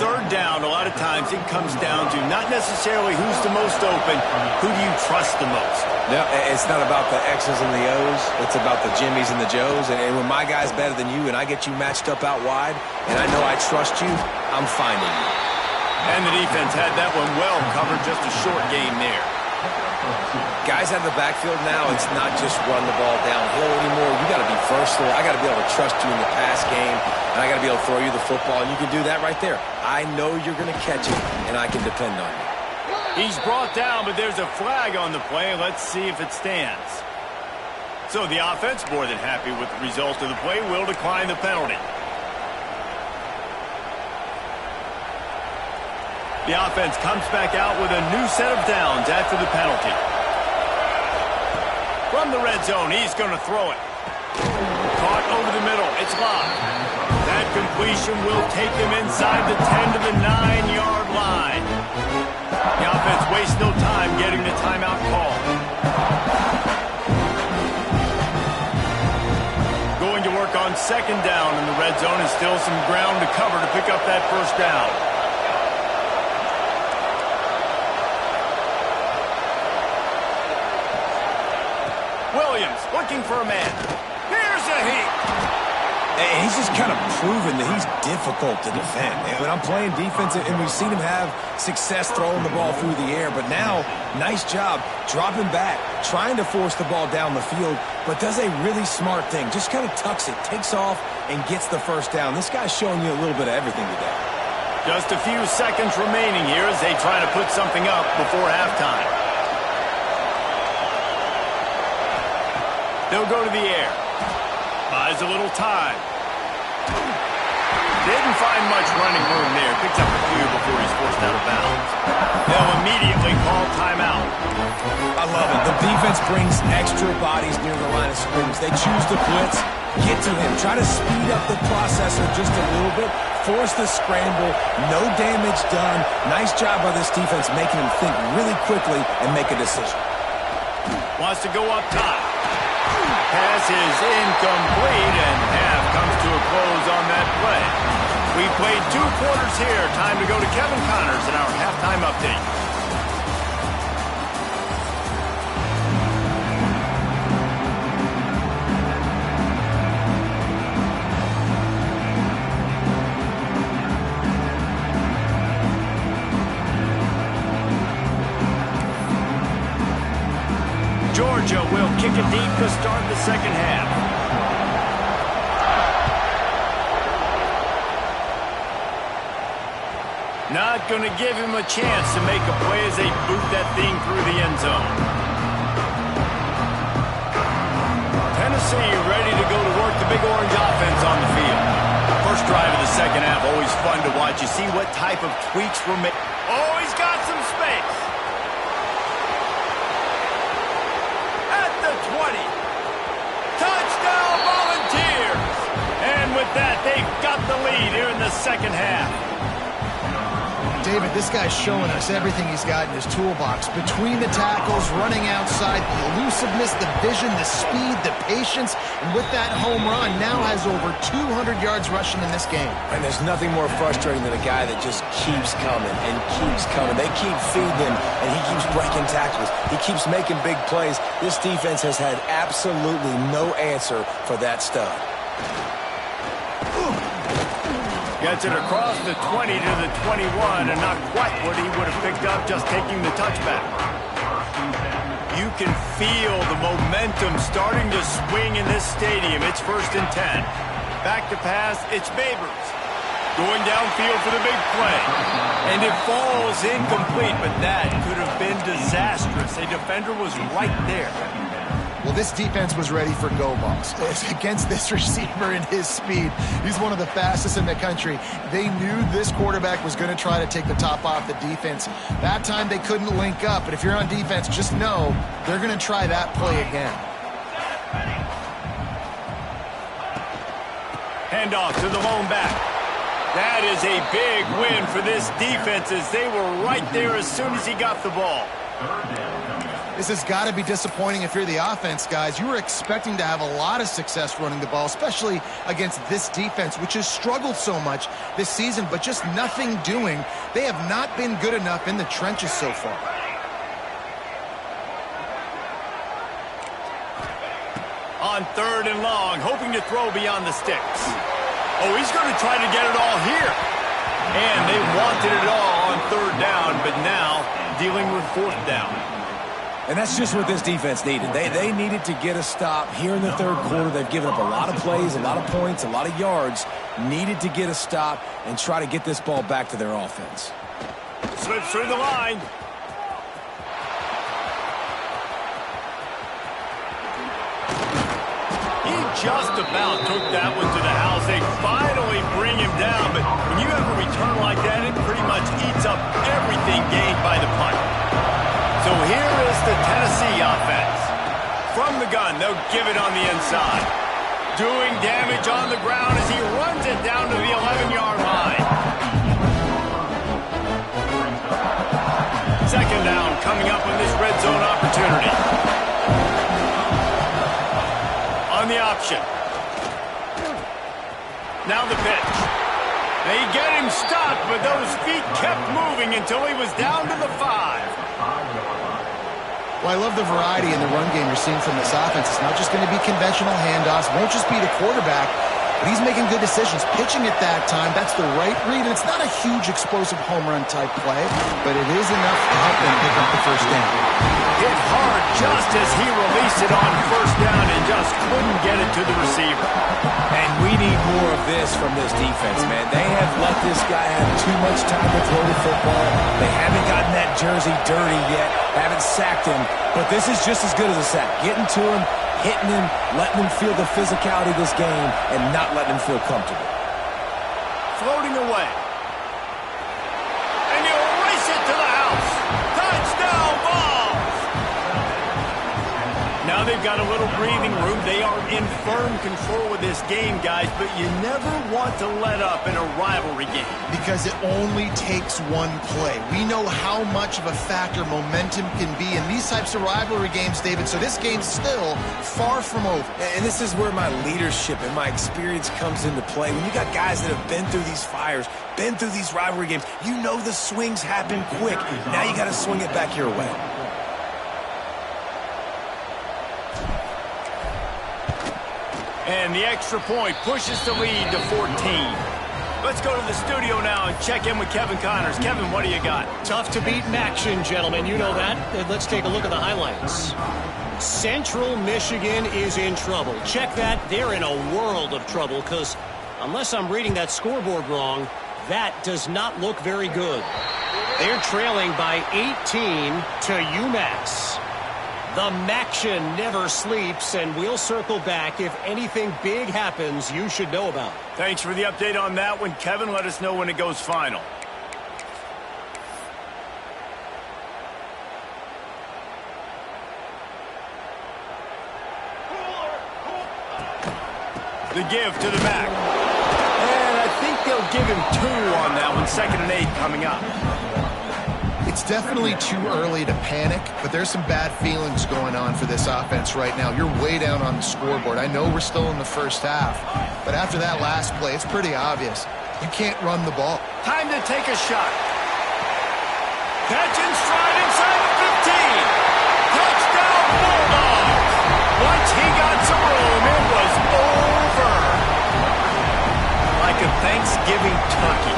Third down, a lot of times it comes down to not necessarily who's the most open, who do you trust the most? No, it's not about the X's and the O's. It's about the Jimmies and the Joes. And when my guy's better than you and I get you matched up out wide and I know I trust you, I'm finding you. And the defense had that one well covered, just a short game there. Guys out of the backfield now, it's not just run the ball downhill anymore. You got to be versatile. I got to be able to trust you in the pass game, and I got to be able to throw you the football, and you can do that right there. I know you're going to catch it, and I can depend on you. He's brought down, but there's a flag on the play. Let's see if it stands. So the offense, more than happy with the result of the play, will decline the penalty. The offense comes back out with a new set of downs after the penalty. From the red zone, he's going to throw it. Caught over the middle. It's locked. That completion will take him inside the 10 to the 9-yard line. The offense wastes no time getting the timeout call. Going to work on second down in the red zone and still some ground to cover to pick up that first down. Williams looking for a man. Here's a heat. And he's just kind of proven that he's difficult to defend. And when I'm playing defense, and we've seen him have success throwing the ball through the air, but now, nice job dropping back, trying to force the ball down the field, but does a really smart thing. Just kind of tucks it, takes off, and gets the first down. This guy's showing you a little bit of everything today. Just a few seconds remaining here as they try to put something up before halftime. They'll go to the air. Buys a little time. Didn't find much running room there. Picks up a few before he's forced out of bounds. They'll immediately call timeout. I love it. The defense brings extra bodies near the line of scrimmage. They choose to blitz, get to him, try to speed up the processor just a little bit, force the scramble, no damage done. Nice job by this defense making him think really quickly and make a decision. Wants to go up top. Pass is incomplete, and half comes to a close on that play. We played 2 quarters here. Time to go to Kevin Connors in our halftime update. Georgia will kick it deep to start the second half. Not going to give him a chance to make a play as they boot that thing through the end zone. Tennessee ready to go to work the Big Orange offense on the field. First drive of the second half, always fun to watch. You see what type of tweaks were made. Oh, he's got some space. At the 20. Touchdown Volunteers. And with that, they've got the lead here in the second half. David, this guy's showing us everything he's got in his toolbox. Between the tackles, running outside, the elusiveness, the vision, the speed, the patience, and with that home run, now has over 200 yards rushing in this game. And there's nothing more frustrating than a guy that just keeps coming and keeps coming. They keep feeding him, and he keeps breaking tackles. He keeps making big plays. This defense has had absolutely no answer for that stud. Gets it across the 20 to the 21, and not quite what he would have picked up just taking the touchback. You can feel the momentum starting to swing in this stadium. It's 1st and 10. Back to pass, it's Babers. Going downfield for the big play. And it falls incomplete, but that could have been disastrous. A defender was right there. Well, this defense was ready for go balls. Against this receiver and his speed, he's one of the fastest in the country. They knew this quarterback was going to try to take the top off the defense. That time they couldn't link up, but if you're on defense, just know they're going to try that play again. Handoff to the lone back. That is a big win for this defense as they were right there as soon as he got the ball. This has got to be disappointing if you're the offense, guys. You were expecting to have a lot of success running the ball, especially against this defense, which has struggled so much this season, but just nothing doing. They have not been good enough in the trenches so far. On 3rd and long, hoping to throw beyond the sticks. Oh, he's going to try to get it all here. And they wanted it all on 3rd down, but now dealing with 4th down. And that's just what this defense needed. They needed to get a stop here in the 3rd quarter. They've given up a lot of plays, a lot of points, a lot of yards. Needed to get a stop and try to get this ball back to their offense. Slips through the line. He just about took that one to the house. They finally bring him down, but when you have a return like that, it pretty much eats up everything gained by the punt. So here is the Tennessee offense. From the gun, they'll give it on the inside. Doing damage on the ground as he runs it down to the 11-yard line. 2nd down coming up on this red zone opportunity. On the option. Now the pitch. They get him stopped, but those feet kept moving until he was down to the 5. Well, I love the variety in the run game you're seeing from this offense. It's not just going to be conventional handoffs. Won't just be the quarterback, but he's making good decisions. Pitching at that time, that's the right read. And it's not a huge explosive home run type play, but it is enough to help them pick up the 1st down. Hit hard just as he released it on 1st down and just couldn't get it to the receiver. And we need more of this from this defense, man. They have let this guy have too much time to throw the football. They haven't gotten that jersey dirty yet, haven't sacked him, but this is just as good as a sack. Getting to him, hitting him, letting him feel the physicality of this game, and not letting him feel comfortable. Floating away. And he'll race it to the house. Touchdown ball! Now they've got a little breathing room. They are in firm control of this game, guys, but you never want to let up in a rivalry game. Because it only takes one play. We know how much of a factor momentum can be in these types of rivalry games, David, so this game's still far from over. And this is where my leadership and my experience comes into play. When you got guys that have been through these fires, been through these rivalry games, you know the swings happen quick. Now you got to swing it back your way. And the extra point pushes the lead to 14. Let's go to the studio now and check in with Kevin Connors. Kevin, what do you got? Tough to beat action, gentlemen. You know that. Let's take a look at the highlights. Central Michigan is in trouble. Check that. They're in a world of trouble because unless I'm reading that scoreboard wrong, that does not look very good. They're trailing by 18 to UMass. The Maction never sleeps, and we'll circle back if anything big happens you should know about. Thanks for the update on that one, Kevin. Let us know when it goes final. The give to the Mac. And I think they'll give him 2 on that one. 2nd and 8 coming up. It's definitely too early to panic, but there's some bad feelings going on for this offense right now. You're way down on the scoreboard. I know we're still in the first half, but after that last play, it's pretty obvious. You can't run the ball. Time to take a shot. Catch and stride inside the 15. Touchdown, Bulldogs. Once he got some room, it was over. Like a Thanksgiving turkey.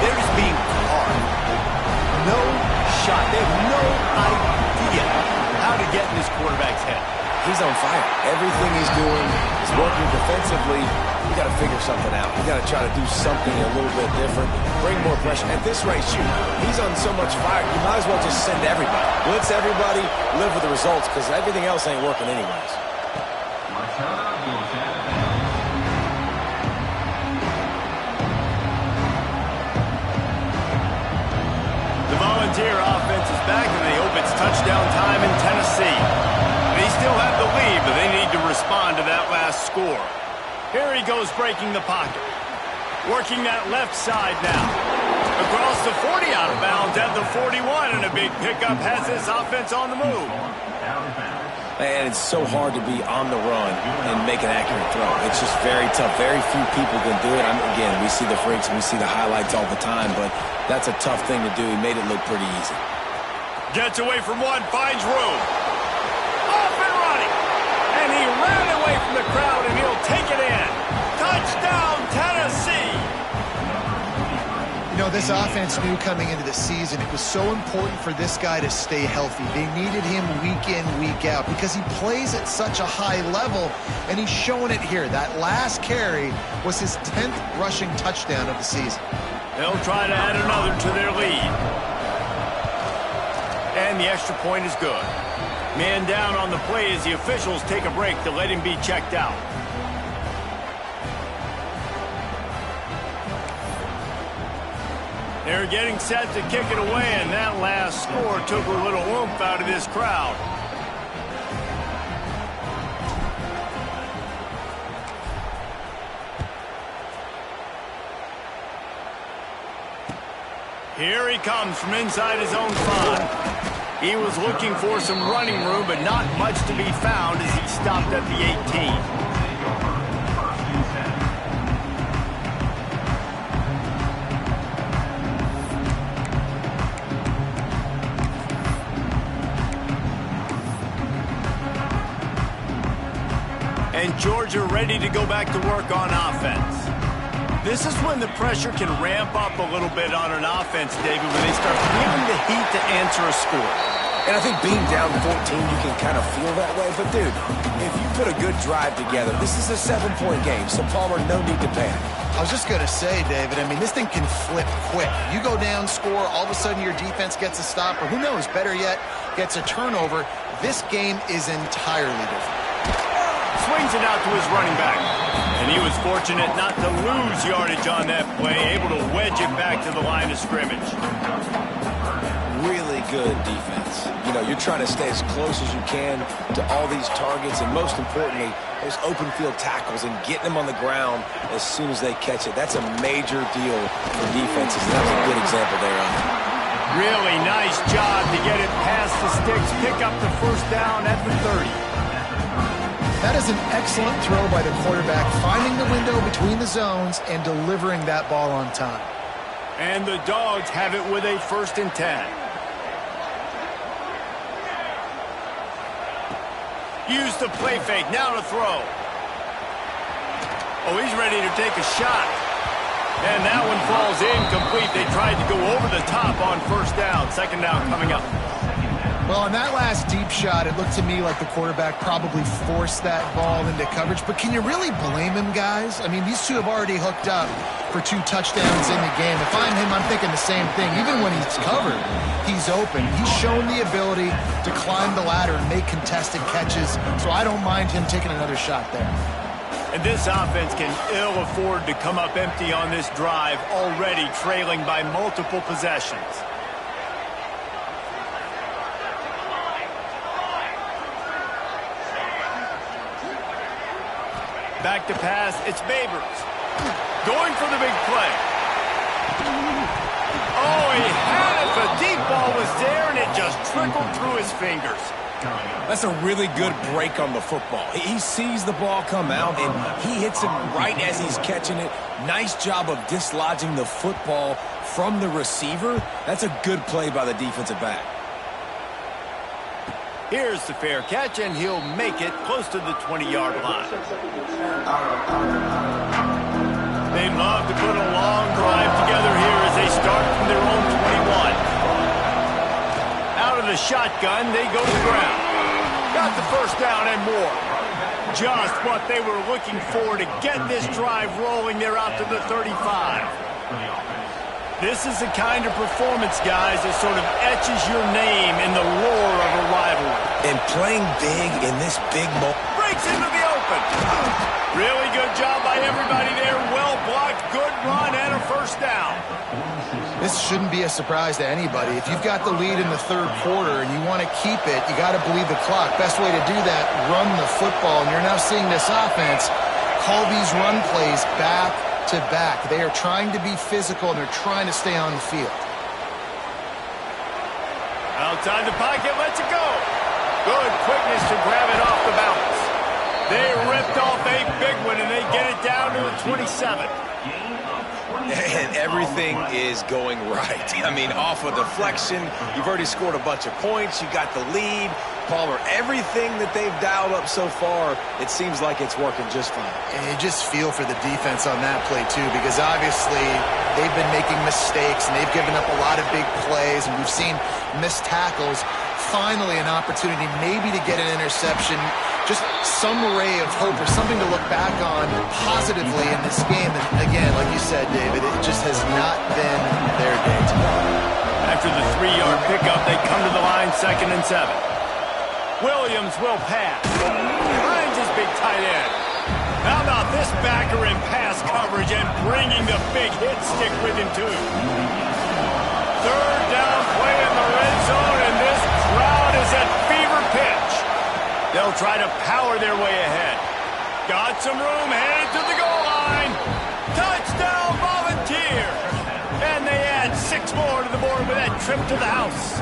They're just being carved. No shot. They have no idea how to get in this quarterback's head. He's on fire. Everything he's doing is working defensively. You got to figure something out. You got to try to do something a little bit different. Bring more pressure. At this rate, shoot, he's on so much fire, you might as well just send everybody. Blitz everybody, live with the results, because everything else ain't working anyways. The Volunteer offense is back, and they hope it's touchdown time in Tennessee. They still have the lead, but they need to respond to that last score. Here he goes breaking the pocket. Working that left side now. Across the 40 out of bounds at the 41, and a big pickup has this offense on the move. And it's so hard to be on the run and make an accurate throw. It's just very tough. Very few people can do it. Again, we see the freaks and we see the highlights all the time, but that's a tough thing to do. He made it look pretty easy. Gets away from one, finds room. Off and running. And he ran away from the crowd, and he'll take it in. Touchdown, Tennessee. You know, this offense knew coming into the season it was so important for this guy to stay healthy. They needed him week in, week out because he plays at such a high level, and he's showing it here. That last carry was his 10th rushing touchdown of the season. They'll try to add another to their lead. And the extra point is good. Man down on the play as the officials take a break to let him be checked out. They're getting set to kick it away, and that last score took a little oomph out of this crowd. Here he comes from inside his own 5. He was looking for some running room, but not much to be found as he stopped at the 18. And Georgia ready to go back to work on offense. This is when the pressure can ramp up a little bit on an offense, David, when they start feeling the heat to answer a score. And I think being down 14, you can kind of feel that way. But, dude, if you put a good drive together, this is a 7-point game, so Palmer, no need to panic. I was just going to say, David, I mean, this thing can flip quick. You go down, score, all of a sudden your defense gets a stop, or who knows, better yet, gets a turnover. This game is entirely different. Swings it out to his running back. And he was fortunate not to lose yardage on that play, able to wedge it back to the line of scrimmage. Really good defense. You know, you're trying to stay as close as you can to all these targets, and most importantly, those open field tackles and getting them on the ground as soon as they catch it. That's a major deal for defenses, and that was a good example there on it. Really nice job to get it past the sticks, pick up the first down at the 30. That is an excellent throw by the quarterback, finding the window between the zones and delivering that ball on time. And the Dogs have it with a 1st and 10. Use the play fake, now to throw. Oh, he's ready to take a shot. And that one falls incomplete. They tried to go over the top on first down. Second down coming up. Well, on that last deep shot, it looked to me like the quarterback probably forced that ball into coverage. But can you really blame him, guys? I mean, these two have already hooked up for 2 touchdowns in the game. If I'm him, I'm thinking the same thing. Even when he's covered, he's open. He's shown the ability to climb the ladder and make contested catches. So I don't mind him taking another shot there. And this offense can ill afford to come up empty on this drive, already trailing by multiple possessions. Back to pass, it's Babers. Going for the big play. Oh, he had it. The deep ball was there, and it just trickled through his fingers. That's a really good break on the football. He sees the ball come out, and he hits it right as he's catching it. Nice job of dislodging the football from the receiver. That's a good play by the defensive back. Here's the fair catch, and he'll make it close to the 20-yard line. They love to put a long drive together here as they start from their own 21. Out of the shotgun, they go to the ground. Got the first down and more. Just what they were looking for to get this drive rolling. They're out to the 35. This is the kind of performance, guys, that sort of etches your name in the lore of a rivalry. And playing big in this big moment. Breaks into the open. Really good job by everybody there. Well blocked, good run, and a first down. This shouldn't be a surprise to anybody. If you've got the lead in the third quarter and you want to keep it, you got to bleed the clock. Best way to do that, run the football. And you're now seeing this offense call these run plays back to back. They are trying to be physical, and they're trying to stay on the field. Outside the pocket, lets it go. Good quickness to grab it off the bounce. They ripped off a big one, and they get it down to the 27. And everything is going right. I mean, off a deflection, you've already scored a bunch of points, you got the lead. Palmer, everything that they've dialed up so far, it seems like it's working just fine. And you just feel for the defense on that play, too, because obviously they've been making mistakes, and they've given up a lot of big plays, and we've seen missed tackles. Finally, an opportunity maybe to get an interception, just some ray of hope or something to look back on positively in this game. And again, like you said, David, it just has not been their day today. After the 3-yard pickup, they come to the line, 2nd and 7. Williams will pass. Finds his big tight end. How about this backer in pass coverage and bringing the big hit stick with him, too. 3rd down play in the red zone, and this crowd is at fever pitch. They'll try to power their way ahead. Got some room, headed to the goal line. Touchdown, Volunteers. And they add 6 more to the board with that trip to the house.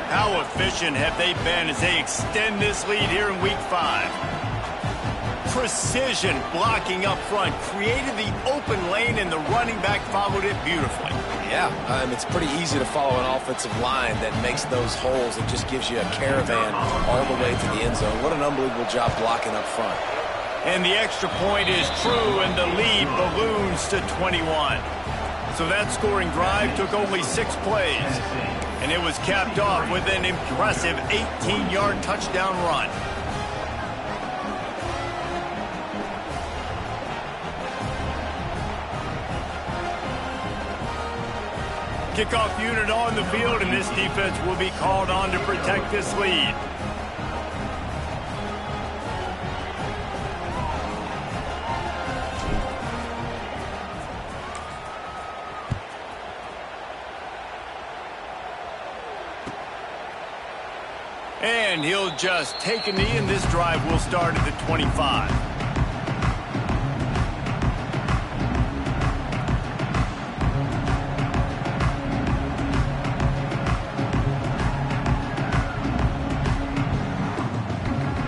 How efficient have they been as they extend this lead here in Week 5? Precision blocking up front created the open lane, and the running back followed it beautifully. Yeah, it's pretty easy to follow an offensive line that makes those holes and just gives you a caravan all the way to the end zone. What an unbelievable job blocking up front. And the extra point is true, and the lead balloons to 21. So that scoring drive took only 6 plays. And it was capped off with an impressive 18-yard touchdown run. Kickoff unit on the field, and this defense will be called on to protect this lead. And he'll just take a knee, and this drive will start at the 25.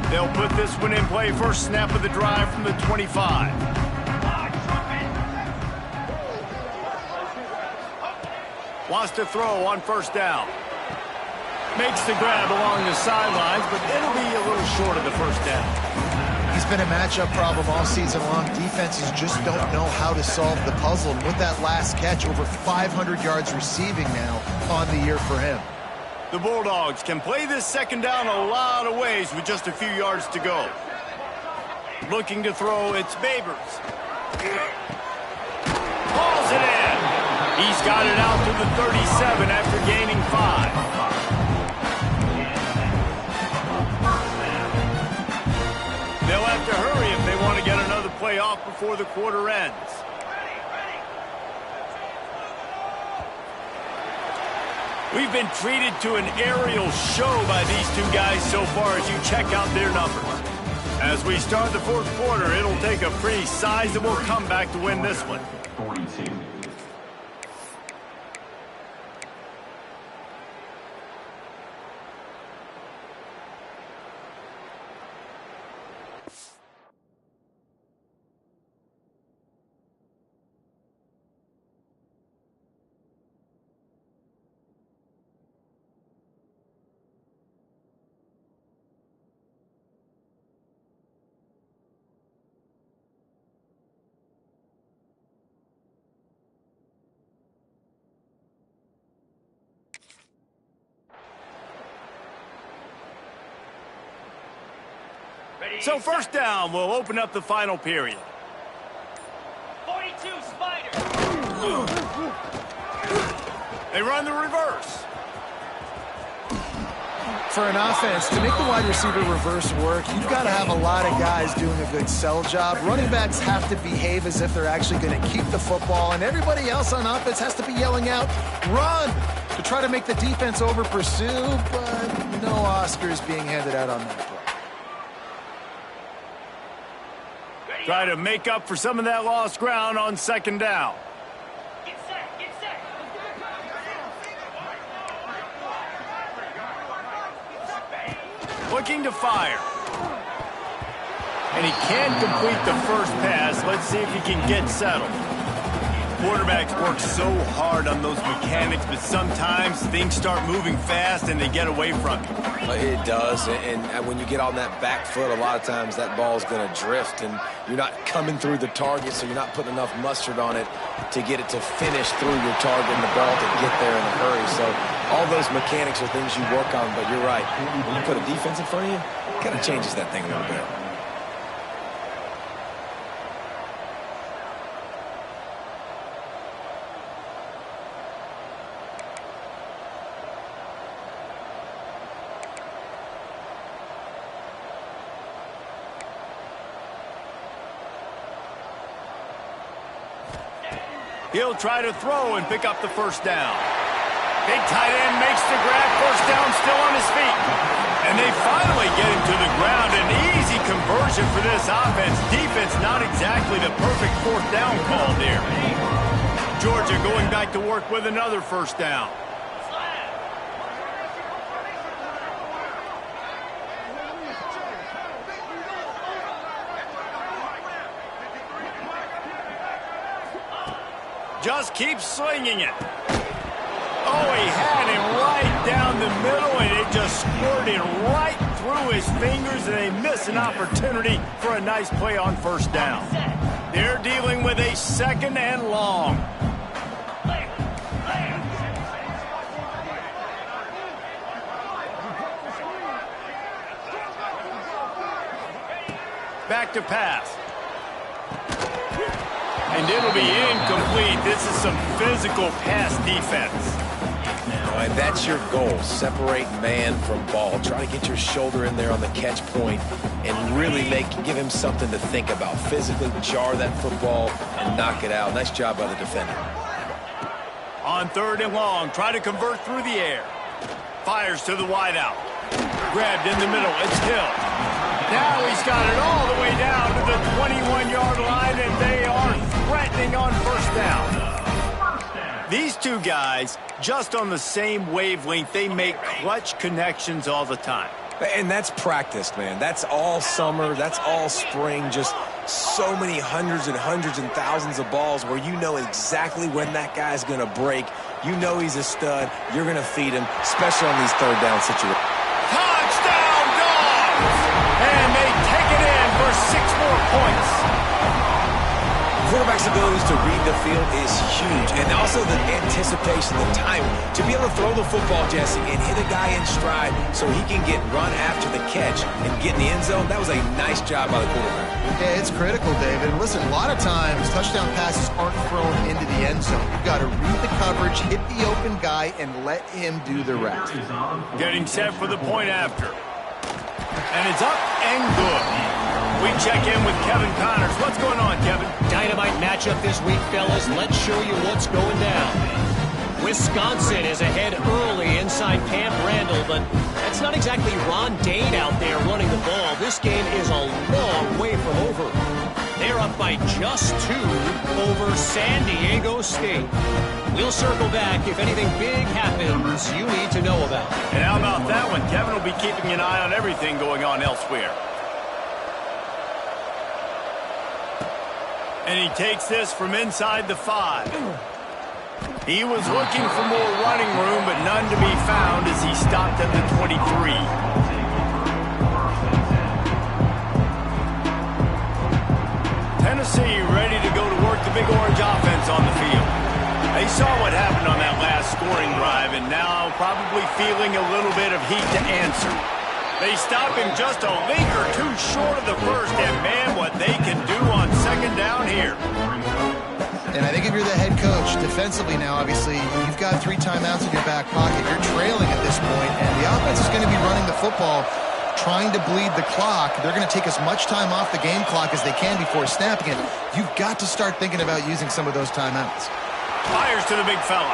They'll put this one in play. First snap of the drive from the 25. Wants to throw on first down. Makes the grab along the sidelines, but it'll be a little short of the first down. He's has been a matchup problem all season long. Defenses just don't know how to solve the puzzle. And with that last catch, over 500 yards receiving now on the year for him. The Bulldogs can play this second down a lot of ways with just a few yards to go. Looking to throw, it's Babers. Hauls it in. He's got it out to the 37 after gaining 5. They'll have to hurry if they want to get another play off before the quarter ends. We've been treated to an aerial show by these two guys so far as you check out their numbers. As we start the fourth quarter, it'll take a pretty sizable comeback to win this one. 42. So first down will open up the final period. 42 Spider. They run the reverse. For an offense, to make the wide receiver reverse work, you've got to have a lot of guys doing a good sell job. Running backs have to behave as if they're actually going to keep the football, and everybody else on offense has to be yelling out, run, to try to make the defense over pursue, but no Oscars being handed out on that play. Try to make up for some of that lost ground on second down. Get set, get set. Looking to fire. And he can't complete the first pass. Let's see if he can get settled. Quarterbacks work so hard on those mechanics, but sometimes things start moving fast and they get away from you. It does, and when you get on that back foot, a lot of times that ball's going to drift, and you're not coming through the target, so you're not putting enough mustard on it to get it to finish through your target and the ball to get there in a hurry. So all those mechanics are things you work on, but you're right. When you put a defense in front of you, it kind of changes that thing a little bit. He'll try to throw and pick up the first down. Big tight end makes the grab. First down, still on his feet. And they finally get him to the ground. An easy conversion for this offense. Defense not exactly the perfect fourth down call there. Georgia going back to work with another first down. Just keeps slinging it. Oh, he had him right down the middle, and it just squirted right through his fingers, and they miss an opportunity for a nice play on first down. They're dealing with a second and long. Back to pass. And it'll be incomplete. This is some physical pass defense. All right, that's your goal. Separate man from ball. Try to get your shoulder in there on the catch point and really give him something to think about. Physically jar that football and knock it out. Nice job by the defender. On third and long, try to convert through the air. Fires to the wideout. Grabbed in the middle. It's Hill. Now he's got it all the way down to the 21-yard line, and they are threatening on first down. These two guys, just on the same wavelength, they make clutch connections all the time. And that's practiced, man. That's all summer. That's all spring. Just so many hundreds and thousands of balls where you know exactly when that guy's going to break. You know he's a stud. You're going to feed him, especially on these third down situations. Touchdown, Dogs! And they take it in for more points. Quarterback's abilities to read the field is huge, and also the anticipation, the time to be able to throw the football, Jesse, and hit a guy in stride so he can get run after the catch and get in the end zone. That was a nice job by the quarterback. Yeah, it's critical, David. And listen, a lot of times touchdown passes aren't thrown into the end zone. You've got to read the coverage, hit the open guy, and let him do the rest. Getting set for the point after. And it's up and good. We check in with Kevin Connors. What's going on, Kevin? Dynamite matchup this week, fellas. Let's show you what's going down. Wisconsin is ahead early inside Camp Randall, but that's not exactly Ron Dane out there running the ball. This game is a long way from over. They're up by just 2 over San Diego State. We'll circle back if anything big happens you need to know about. And how about that one? Kevin will be keeping an eye on everything going on elsewhere. And he takes this from inside the 5. He was looking for more running room, but none to be found as he stopped at the 23. Tennessee ready to go to work the Big Orange offense on the field. They saw what happened on that last scoring drive, and now probably feeling a little bit of heat to answer. They stop him just a link or two short of the first, and man, what they can do on second down here. And I think if you're the head coach, defensively now, obviously, you've got 3 timeouts in your back pocket. You're trailing at this point, and the offense is going to be running the football, trying to bleed the clock. They're going to take as much time off the game clock as they can before snapping it. You've got to start thinking about using some of those timeouts. Fires to the big fella.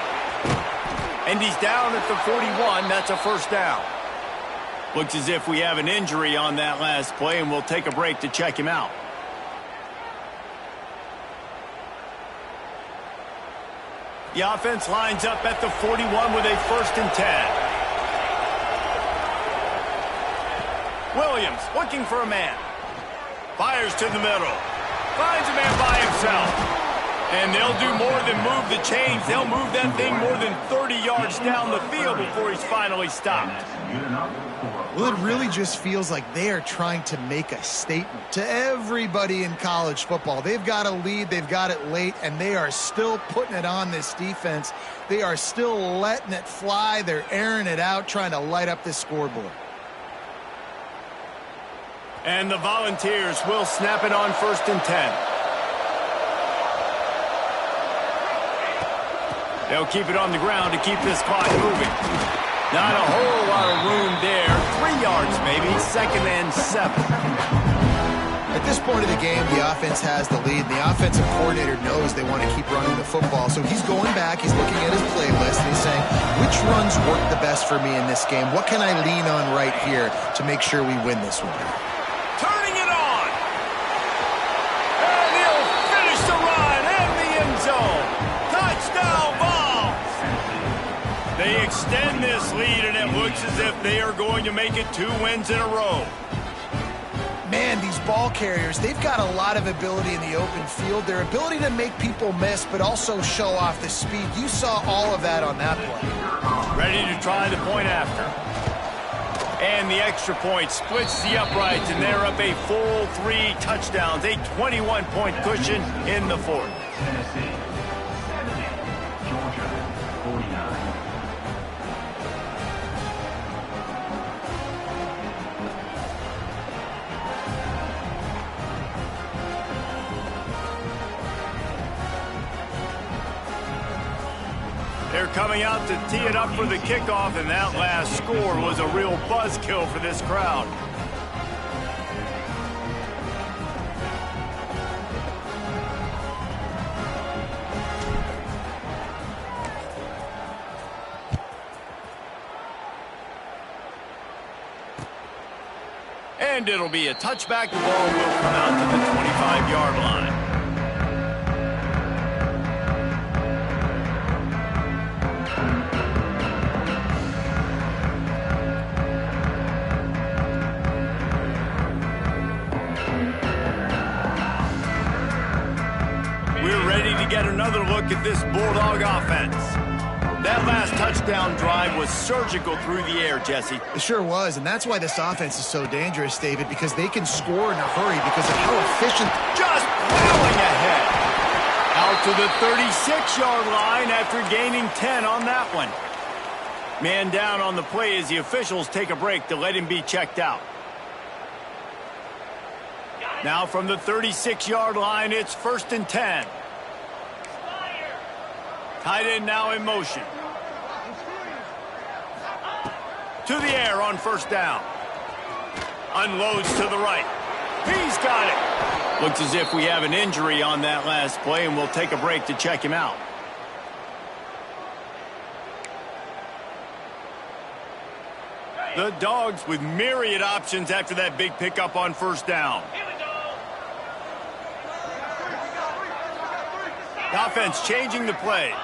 And he's down at the 41. That's a first down. Looks as if we have an injury on that last play, and we'll take a break to check him out. The offense lines up at the 41 with a 1st and 10. Williams looking for a man. Fires to the middle. Finds a man by himself. And they'll do more than move the chains. They'll move that thing more than 30 yards down the field before he's finally stopped. Well, it really just feels like they are trying to make a statement to everybody in college football. They've got a lead, they've got it late, and they are still putting it on this defense. They are still letting it fly. They're airing it out, trying to light up this scoreboard. And the Volunteers will snap it on 1st and 10. They'll keep it on the ground to keep this clock moving. Not a whole lot of room there. 3 yards maybe. 2nd and 7. At this point of the game, the offense has the lead. The offensive coordinator knows they want to keep running the football. So he's going back, he's looking at his playlist, and he's saying, which runs work the best for me in this game? What can I lean on right here to make sure we win this one? Turning it on. And he'll finish the run in the end zone. Touchdown ball. They extend this lead, and it looks as if they are going to make it 2 wins in a row. Man, these ball carriers, they've got a lot of ability in the open field. Their ability to make people miss, but also show off the speed. You saw all of that on that play. Ready to try the point after. And the extra point splits the uprights, and they're up a full 3 touchdowns, a 21-point cushion in the 4th. Tennessee 70, Georgia 49. They're coming out to tee it up for the kickoff, and that last score was a real buzzkill for this crowd. And it'll be a touchback. The ball will come out to the 25-yard line. We're ready to get another look at this Bulldog offense. That last touchdown drive was surgical through the air, Jesse. It sure was, and that's why this offense is so dangerous, David, because they can score in a hurry because of how efficient. Just plowing ahead. Out to the 36-yard line after gaining 10 on that one. Man down on the play as the officials take a break to let him be checked out. Now from the 36-yard line, it's 1st and 10. Tight end now in motion. To the air on 1st down. Unloads to the right. He's got it. Looks as if we have an injury on that last play, and we'll take a break to check him out. The Dogs with myriad options after that big pickup on 1st down. The offense changing the play.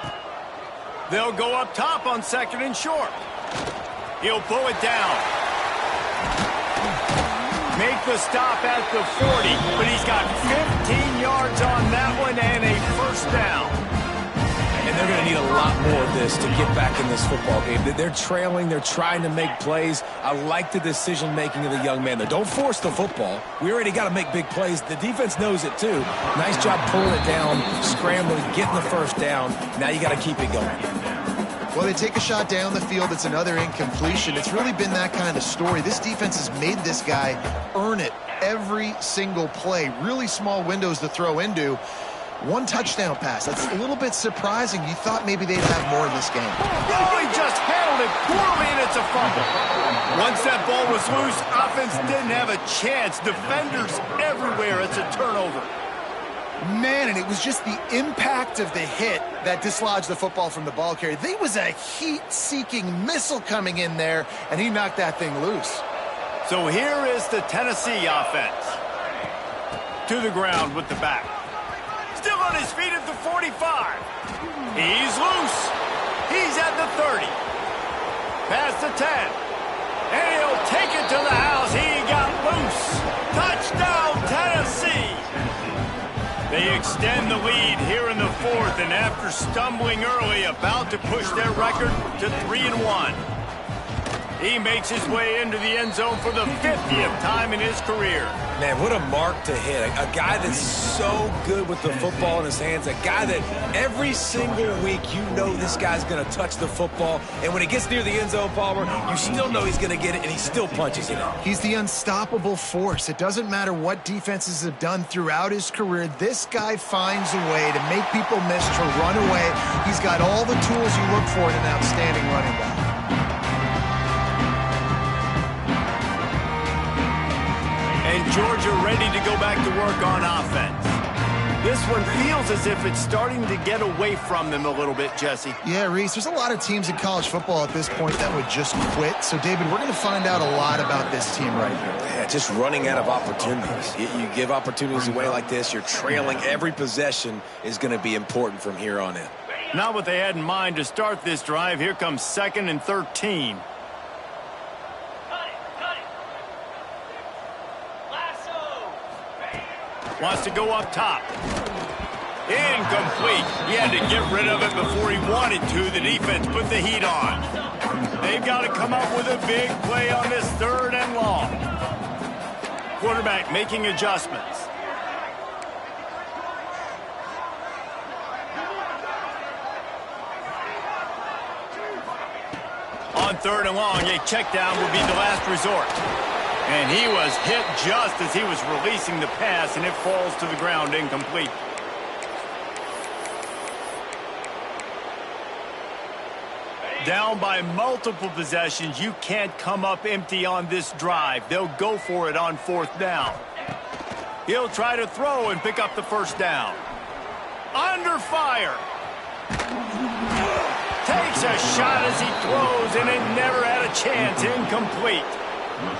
They'll go up top on 2nd and short. He'll pull it down. Make the stop at the 40, but he's got 15 yards on that one and a 1st down. And they're going to need a lot more of this to get back in this football game. They're trailing. They're trying to make plays. I like the decision-making of the young man. Don't force the football. We already got to make big plays. The defense knows it, too. Nice job pulling it down, scrambling, getting the 1st down. Now you got to keep it going. Well, they take a shot down the field. It's another incompletion. It's really been that kind of story. This defense has made this guy earn it every single play. Really small windows to throw into. 1 touchdown pass. That's a little bit surprising. You thought maybe they'd have more in this game. Oh, he just handled it poorly, and it's a fumble. Once that ball was loose, offense didn't have a chance. Defenders everywhere. It's a turnover. Man, and it was just the impact of the hit that dislodged the football from the ball carrier. There was a heat-seeking missile coming in there, and he knocked that thing loose. So here is the Tennessee offense. To the ground with the back. Still on his feet at the 45. He's loose. He's at the 30. Past the 10. And he'll take it to the house. He got loose. Touchdown, Tennessee. They extend the lead here in the 4th, and after stumbling early, about to push their record to 3-1. He makes his way into the end zone for the 50th time in his career. Man, what a mark to hit. A guy that's so good with the football in his hands. A guy that every single week you know this guy's going to touch the football. And when he gets near the end zone, Palmer, you still know he's going to get it, and he still punches it out. He's the unstoppable force. It doesn't matter what defenses have done throughout his career. This guy finds a way to make people miss, to run away. He's got all the tools you look for in an outstanding running back. And Georgia ready to go back to work on offense. This one feels as if it's starting to get away from them a little bit, Jesse. Yeah, Reese, there's a lot of teams in college football at this point that would just quit. So, David, we're going to find out a lot about this team right here. Yeah, just running out of opportunities. You give opportunities away like this, you're trailing. Every possession is going to be important from here on in. Not what they had in mind to start this drive. Here comes 2nd and 13. Wants to go up top. Incomplete. He had to get rid of it before he wanted to. The defense put the heat on. They've got to come up with a big play on this 3rd and long. Quarterback making adjustments. On 3rd and long, a check down will be the last resort. And he was hit just as he was releasing the pass, and it falls to the ground incomplete. Down by multiple possessions, you can't come up empty on this drive. They'll go for it on 4th down. He'll try to throw and pick up the 1st down. Under fire. Takes a shot as he throws, and it never had a chance. Incomplete.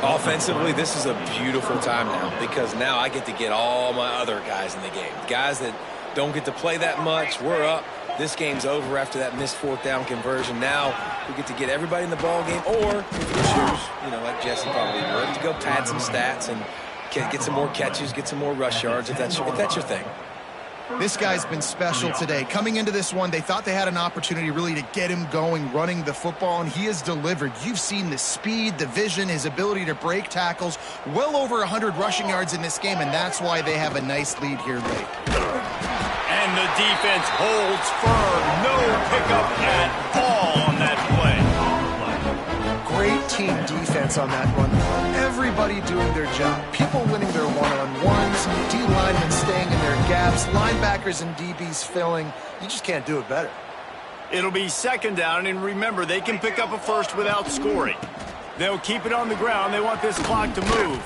Offensively, this is a beautiful time now because now I get to get all my other guys in the game. Guys that don't get to play that much, we're up. This game's over after that missed 4th down conversion. Now we get to get everybody in the ball game, or if you choose, like Jesse probably would, to go pad some stats and get some more catches, get some more rush yards if that's your thing. This guy's been special today. Coming into this one, they thought they had an opportunity really to get him going, running the football, and he has delivered. You've seen the speed, the vision, his ability to break tackles, well over 100 rushing yards in this game, and that's why they have a nice lead here late. And the defense holds firm. No pickup at all on that play. Great team defense on that run. Everybody doing their job. People winning their one-on-ones, D-linemen staying in their gaps, linebackers and DBs filling. You just can't do it better. It'll be second down, and remember, they can pick up a first without scoring. They'll keep it on the ground. They want this clock to move.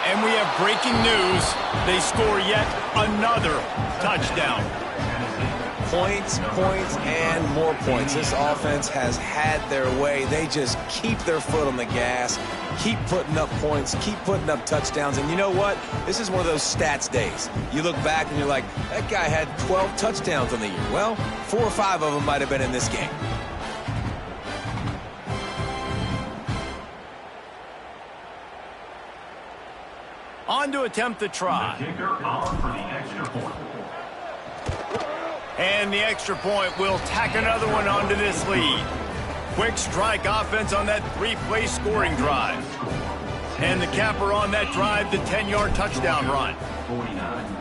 And we have breaking news. They score yet another touchdown. Points, points, and more points. This offense has had their way. They just keep their foot on the gas, keep putting up points, keep putting up touchdowns. And you know what? This is one of those stats days. You look back and you're like, that guy had 12 touchdowns on the year. Well, 4 or 5 of them might have been in this game. On to attempt the try. The kicker on for the extra point. And the extra point will tack another one onto this lead. Quick strike offense on that 3-play scoring drive. And the capper on that drive, the 10-yard touchdown run. 49.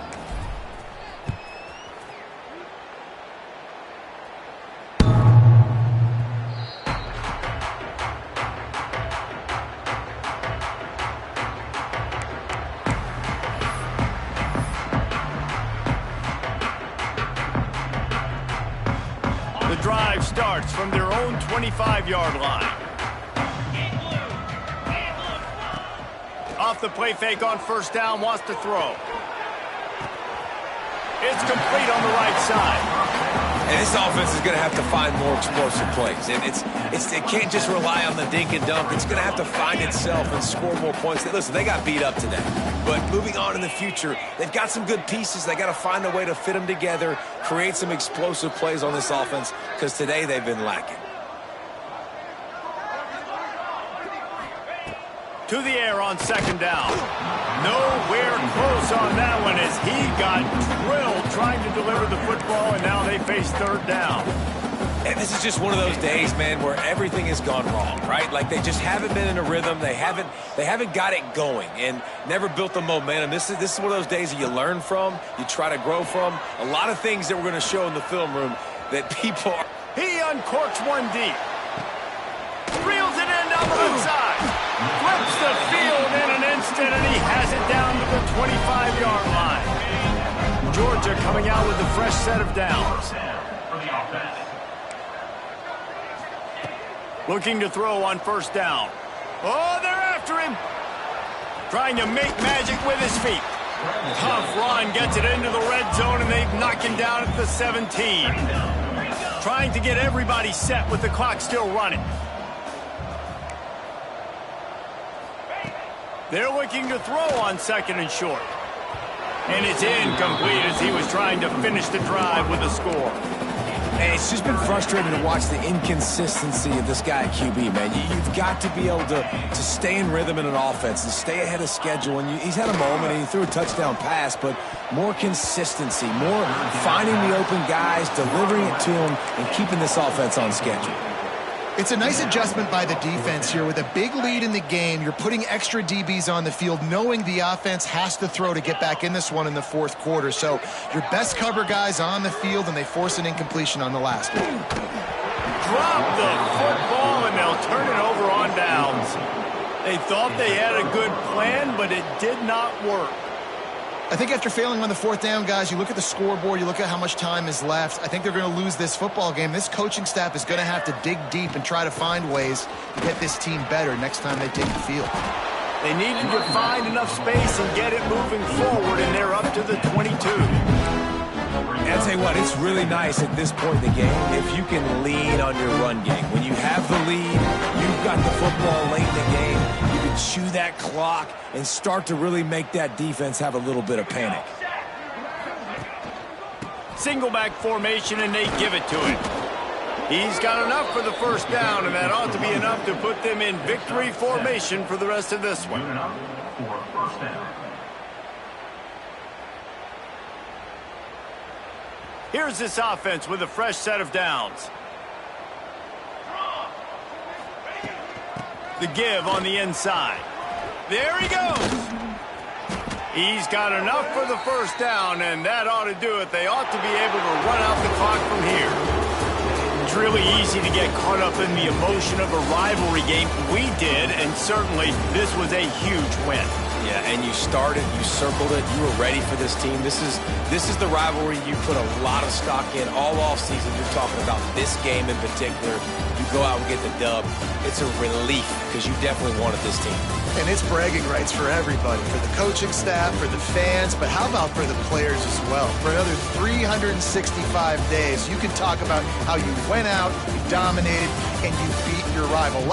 The drive starts from their own 25-yard line. Off the play fake on first down, wants to throw. It's complete on the right side. And this offense is going to have to find more explosive plays. And it can't just rely on the dink and dunk. It's going to have to find itself and score more points. Listen, they got beat up today. But moving on in the future, they've got some good pieces. They got to find a way to fit them together, create some explosive plays on this offense, because today they've been lacking. To the air on second down. Nowhere close on that one as he got drilled trying to deliver the football, and now they face third down. And this is just one of those days, man, where everything has gone wrong, right? Like they just haven't been in a rhythm. They haven't got it going and never built the momentum. This is one of those days that you learn from, you try to grow from. A lot of things that we're going to show in the film room that people are. He uncorks one deep. Reels it in down the left side. Flips the field in an instant, and he has it down to the 25-yard line. Georgia coming out with a fresh set of downs. For the offense. Looking to throw on first down. Oh, they're after him. Trying to make magic with his feet. Tough run, gets it into the red zone, and they knock him down at the 17. Trying to get everybody set with the clock still running. They're looking to throw on second and short. And it's incomplete as he was trying to finish the drive with a score. And it's just been frustrating to watch the inconsistency of this guy at QB, man. You've got to be able to stay in rhythm in an offense and stay ahead of schedule. And he's had a moment and he threw a touchdown pass, but more consistency, more finding the open guys, delivering it to them, and keeping this offense on schedule. It's a nice adjustment by the defense here. With a big lead in the game, you're putting extra DBs on the field, knowing the offense has to throw to get back in this one in the fourth quarter. So your best cover guys on the field, and they force an incompletion on the last one. Drop the football, and they'll turn it over on downs. They thought they had a good plan, but it did not work. I think after failing on the fourth down, guys, you look at the scoreboard, you look at how much time is left. I think they're going to lose this football game. This coaching staff is going to have to dig deep and try to find ways to get this team better next time they take the field. They needed to find enough space and get it moving forward, and they're up to the 22. And I'll tell you what, it's really nice at this point in the game if you can lean on your run game. When you have the lead, you've got the football late in the game, you can chew that clock and start to really make that defense have a little bit of panic. Single back formation, and they give it to him. He's got enough for the first down, and that ought to be enough to put them in victory formation for the rest of this one. Moving up for first down. Here's this offense with a fresh set of downs. The give on the inside. There he goes. He's got enough for the first down, and that ought to do it. They ought to be able to run out the clock from here. It's really easy to get caught up in the emotion of a rivalry game. We did, and certainly this was a huge win. Yeah, and you started, you circled it, you were ready for this team. This is the rivalry you put a lot of stock in all offseason. You're talking about this game in particular. You go out and get the dub. It's a relief because you definitely wanted this team. And it's bragging rights for everybody, for the coaching staff, for the fans, but how about for the players as well? For another 365 days, you can talk about how you went out, you dominated, and you beat your rival.